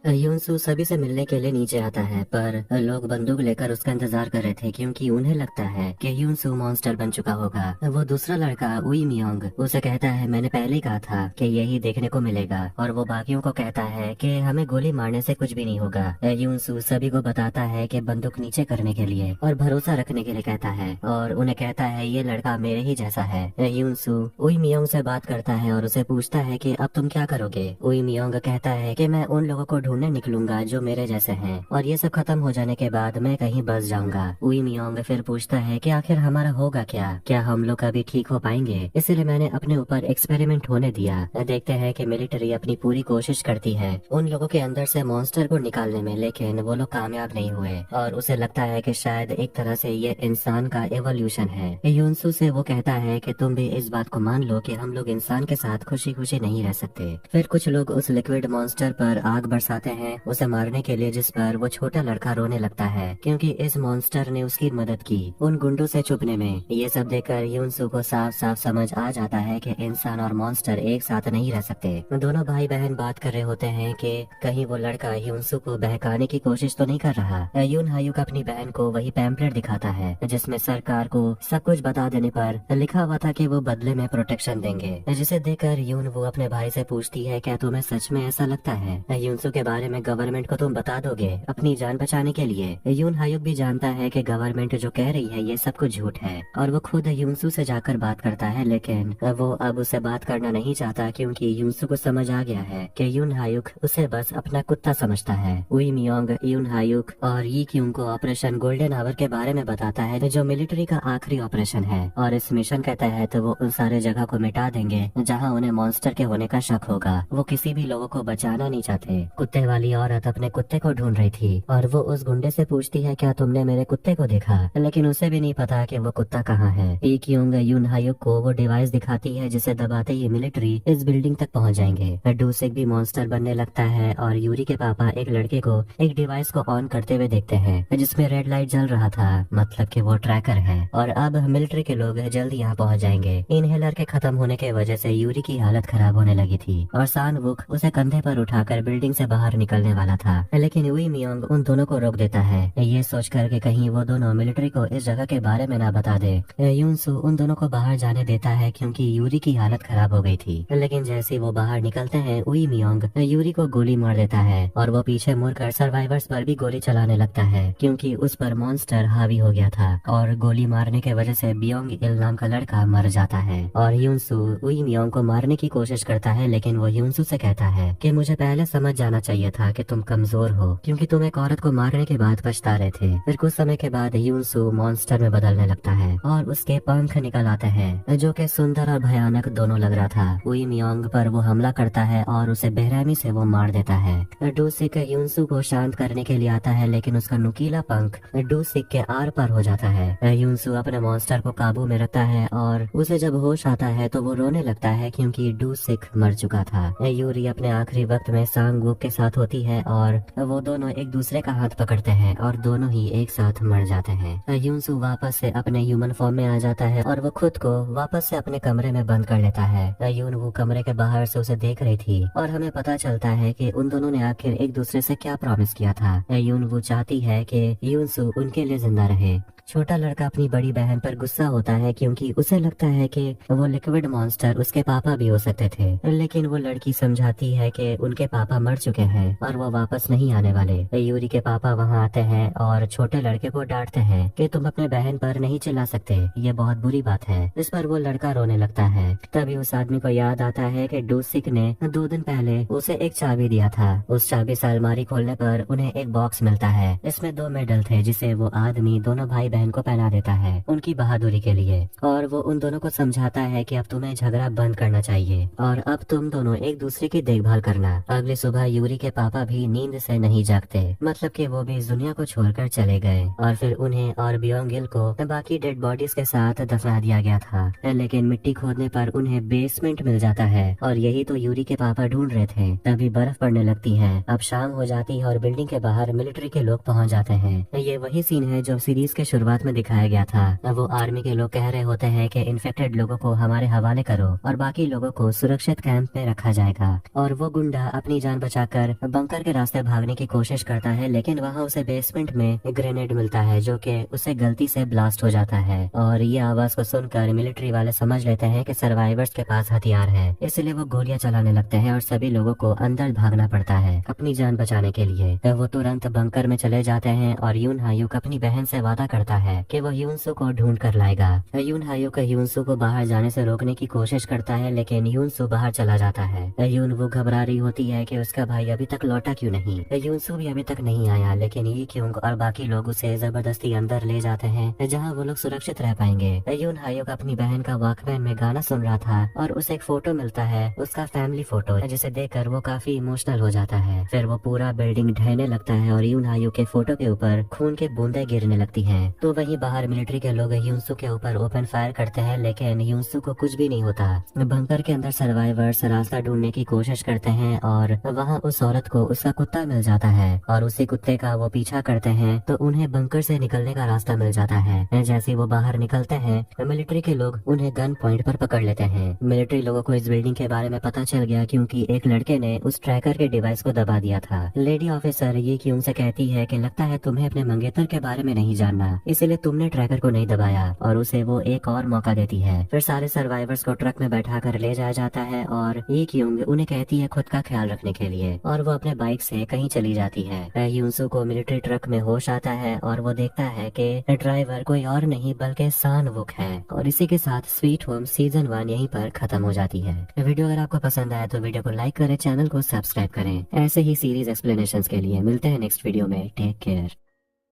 ह्यूनसू सभी से मिलने के लिए नीचे आता है पर लोग बंदूक लेकर उसका इंतजार कर रहे थे क्योंकि उन्हें लगता है कि ह्यूनसू मॉन्स्टर बन चुका होगा। वो दूसरा लड़का उई मियोंग उसे कहता है मैंने पहले ही कहा था कि यही देखने को मिलेगा और वो बाकियों को कहता है कि हमें गोली मारने से कुछ भी नहीं होगा। ह्यूनसू सभी को बताता है कि बंदूक नीचे करने के लिए और भरोसा रखने के लिए कहता है और उन्हें कहता है ये लड़का मेरे ही जैसा है। ह्यूनसू उई मियोंग से बात करता है और उसे पूछता है कि अब तुम क्या करोगे। उई मियोंग कहता है कि मैं उन लोगों को ढूंढने निकलूंगा जो मेरे जैसे हैं और ये सब खत्म हो जाने के बाद मैं कहीं बस जाऊंगा। उई मियोंग फिर पूछता है कि आखिर हमारा होगा क्या हम लोग कभी ठीक हो पाएंगे, इसलिए मैंने अपने ऊपर एक्सपेरिमेंट होने दिया। देखते हैं कि मिलिट्री अपनी पूरी कोशिश करती है उन लोगों के अंदर से मॉन्स्टर को निकालने में, लेकिन वो लोग कामयाब नहीं हुए और उसे लगता है कि शायद एक तरह से ये इंसान का एवोल्यूशन है। ह्यूनसू से वो कहता है कि तुम भी इस बात को मान लो कि हम लोग इंसान के साथ खुशी खुशी नहीं रह सकते। फिर कुछ लोग उस लिक्विड मॉन्स्टर पर आग बरसाते हैं उसे मारने के लिए, जिस पर वो छोटा लड़का रोने लगता है क्योंकि इस मॉन्स्टर ने उसकी मदद की उन गुंडों से छुपने में। ये सब देखकर ह्यूनसू को साफ साफ समझ आ जाता है कि इंसान और मॉन्स्टर एक साथ नहीं रह सकते। दोनों भाई बहन बात कर रहे होते हैं कि कहीं वो लड़का ह्यूनसू को बहकाने की कोशिश तो नहीं कर रहा। यून हायुक अपनी बहन को वही पैम्पलेट दिखाता है जिसमें सरकार को सब कुछ बता देने पर लिखा हुआ था कि वो बदले में प्रोटेक्शन देंगे, जिसे देखकर यून वो अपने भाई से पूछती है क्या तुम्हें सच में ऐसा लगता है ह्यूनसू के बारे में गवर्नमेंट को तुम बता दोगे अपनी जान बचाने के लिए। यून हायुक भी जानता है कि गवर्नमेंट जो कह रही है ये सब कुछ झूठ है और वो खुद ह्यूनसू से जाकर बात करता है, लेकिन वो अब उसे बात करना नहीं चाहता क्योंकि ह्यूनसू को समझ आ गया है कि यून हायुक उसे बस अपना कुत्ता समझता है। उई मियोंग यून हायुक और यी क्यूंग को ऑपरेशन गोल्डन आवर के बारे में बताता है जो मिलिट्री का आखिरी ऑपरेशन है और इस मिशन के तहत वो उन सारे जगह को मिटा देंगे जहाँ उन्हें मॉन्स्टर के होने का शक होगा। वो किसी भी लोगों को बचाना नहीं चाहते। कुत्ते वाली औरत अपने कुत्ते को ढूंढ रही थी और वो उस गुंडे से पूछती है क्या तुमने मेरे कुत्ते को देखा, लेकिन उसे भी नहीं पता कि वो कुत्ता कहाँ है। ई क्यूंग यून हायुक को वो डिवाइस दिखाती है जिसे दबाते ही मिलिट्री इस बिल्डिंग तक पहुँच जाएंगे। डूसिक भी मॉन्स्टर बनने लगता है और यूरी के पापा एक लड़के को एक डिवाइस को ऑन करते हुए देखते हैं जिसमें रेड लाइट जल रहा था, मतलब कि वो ट्रैकर है और अब मिलिट्री के लोग जल्दी यहाँ पहुँच जाएंगे। इनहेलर के खत्म होने की वजह से यूरी की हालत खराब होने लगी थी और सान वुक उसे कंधे पर उठाकर बिल्डिंग से बाहर निकलने वाला था, लेकिन उई मियोंग उन दोनों को रोक देता है ये सोचकर कि कहीं वो दोनों मिलिट्री को इस जगह के बारे में ना बता दे। यूनसू उन दोनों को बाहर जाने देता है क्योंकि यूरी की हालत खराब हो गई थी, लेकिन जैसे वो बाहर निकलते हैं उई मियोंग यूरी को गोली मार देता है और वो पीछे मुड़कर सर्वाइवर्स पर भी गोली चलाने लगता है क्योंकि उस पर मॉन्स्टर हावी हो गया था और गोली मारने के वजह से बियोंग इल नाम का लड़का मर जाता है और यूनसू उई मियोंग को मारने की कोशिश करता है, लेकिन वो यूनसू से कहता है कि मुझे पहले समझ जाना चाहिए था कि तुम कमजोर हो क्योंकि तुम एक औरत को मारने के बाद पछता रहे थे। फिर कुछ समय के बाद यूनसू मॉन्स्टर में बदलने लगता है और उसके पंख निकल आते हैं जो कि सुंदर और भयानक दोनों लग रहा था। उई मियोंग पर वो हमला करता है और उसे बेरहमी से वो मार देता है। डूसिक यूनसू को शांत करने के लिए आता है, लेकिन उसका नुकीला पंख डूसिक के आर पार हो जाता है। यूनसू अपने मॉन्स्टर को काबू में रखता है और उसे जब होश आता है तो वो रोने लगता है क्योंकि डूसिक मर चुका था। यूरी अपने आखिरी वक्त में सांग वुक के साथ होती है और वो दोनों एक दूसरे का हाथ पकड़ते हैं और दोनों ही एक साथ मर जाते हैं। यूनसू वापस से अपने ह्यूमन फॉर्म में आ जाता है और वो खुद को वापस से अपने कमरे में बंद कर लेता है। यून वो कमरे के बाहर से उसे देख रही थी और हमें पता चलता है कि उन दोनों ने आखिर एक दूसरे से क्या प्रॉमिस किया था। यून वो चाहती है कि यूनसू उनके लिए जिंदा रहे। छोटा लड़का अपनी बड़ी बहन पर गुस्सा होता है क्योंकि उसे लगता है कि वो लिक्विड मॉन्स्टर उसके पापा भी हो सकते थे, लेकिन वो लड़की समझाती है कि उनके पापा मर चुके हैं और वो वापस नहीं आने वाले। यूरी के पापा वहाँ आते हैं और छोटे लड़के को डांटते हैं कि तुम अपने बहन पर नहीं चिल्ला सकते, ये बहुत बुरी बात है। इस पर वो लड़का रोने लगता है। तभी उस आदमी को याद आता है कि डूसिक ने 2 दिन पहले उसे एक चाबी दिया था। उस चाबी से अलमारी खोलने पर उन्हें एक बॉक्स मिलता है। इसमें 2 मेडल थे जिसे वो आदमी दोनों भाई बहन को पहना देता है उनकी बहादुरी के लिए, और वो उन दोनों को समझाता है कि अब तुम्हें झगड़ा बंद करना चाहिए और अब तुम दोनों एक दूसरे की देखभाल करना। अगली सुबह यूरी के पापा भी नींद से नहीं जागते, मतलब कि वो भी इस दुनिया को छोड़कर चले गए और फिर उन्हें और बियोंगिल को बाकी डेड बॉडीज के साथ दफना दिया गया था। लेकिन मिट्टी खोदने पर उन्हें बेसमेंट मिल जाता है और यही तो यूरी के पापा ढूंढ रहे थे। तभी बर्फ पड़ने लगती है। अब शाम हो जाती है और बिल्डिंग के बाहर मिलिट्री के लोग पहुंच जाते हैं। ये वही सीन है जो सीरीज के शुरुआत में दिखाया गया था। वो आर्मी के लोग कह रहे होते हैं कि इन्फेक्टेड लोगों को हमारे हवाले करो और बाकी लोगों को सुरक्षित कैंप में रखा जाएगा। और वो गुंडा अपनी जान बचाकर बंकर के रास्ते भागने की कोशिश करता है, लेकिन वहाँ उसे बेसमेंट में ग्रेनेड मिलता है जो कि उसे गलती से ब्लास्ट हो जाता है। और ये आवाज को सुनकर मिलिट्री वाले समझ लेते हैं कि सर्वाइवर्स के पास हथियार है, इसलिए वो गोलियां चलाने लगते हैं और सभी लोगों को अंदर भागना पड़ता है अपनी जान बचाने के लिए। वो तुरंत बंकर में चले जाते हैं और यून हायुक अपनी बहन से वादा करता है कि वो यूनसू को ढूंढ कर लाएगा। यून हायुक यूनसू को बाहर जाने से रोकने की कोशिश करता है, लेकिन यूनसू बाहर चला जाता है। यून वो घबरा रही होती है कि उसका भाई अभी तक लौटा क्यों नहीं। यूनसू भी अभी तक नहीं आया, लेकिन ये क्योंग और बाकी लोग उसे जबरदस्ती अंदर ले जाते हैं जहाँ वो लोग सुरक्षित रह पाएंगे। यून हायुक अपनी बहन का वॉकमैन में गाना सुन रहा था और उसे एक फोटो मिलता है, उसका फैमिली फोटो, जिसे देखकर वो काफी इमोशनल हो जाता है। फिर वो पूरा बिल्डिंग ढहने लगता है और यून हायुक के फोटो के ऊपर खून के बूंदे गिरने लगती हैं। तो वहीं बाहर मिलिट्री के लोग यूनसू के ऊपर ओपन फायर करते हैं, लेकिन यूनसू को कुछ भी नहीं होता। बंकर के अंदर सर्वाइवर्स रास्ता ढूंढने की कोशिश करते हैं और वहाँ उस औरत को उसका कुत्ता मिल जाता है और उसी कुत्ते का वो पीछा करते हैं तो उन्हें बंकर से निकलने का रास्ता मिल जाता है। जैसे वो बाहर निकलते हैं मिलिट्री के लोग उन्हें गन पॉइंट पर पकड़ लेते हैं। मिलिट्री लोगों को इस बिल्डिंग के बारे में पता चल गया क्योंकि एक लड़के ने उस ट्रैकर के डिवाइस को दबा दिया था। लेडी ऑफिसर ये क्यों से कहती है कि लगता है तुम्हें अपने मंगेतर के बारे में नहीं जानना, इसलिए तुमने ट्रैकर को नहीं दबाया, और उसे वो एक और मौका देती है। फिर सारे सर्वाइवर्स को ट्रक में बैठा कर ले जाया जाता है और ये क्यों उन्हें कहती है खुद का ख्याल रखने के लिए, और वो अपने बाइक से कहीं चली जाती है। यूनसू को मिलिट्री ट्रक में होश आता है और वो देखता है कि ड्राइवर कोई और नहीं बल्कि सान वुक है। और इसी के साथ स्वीट होम सीजन 1 यहीं पर खत्म हो जाती है। वीडियो अगर आपको पसंद आया तो वीडियो को लाइक करें, चैनल को सब्सक्राइब करें। ऐसे ही सीरीज एक्सप्लेनेशंस के लिए मिलते हैं नेक्स्ट वीडियो में। Take care.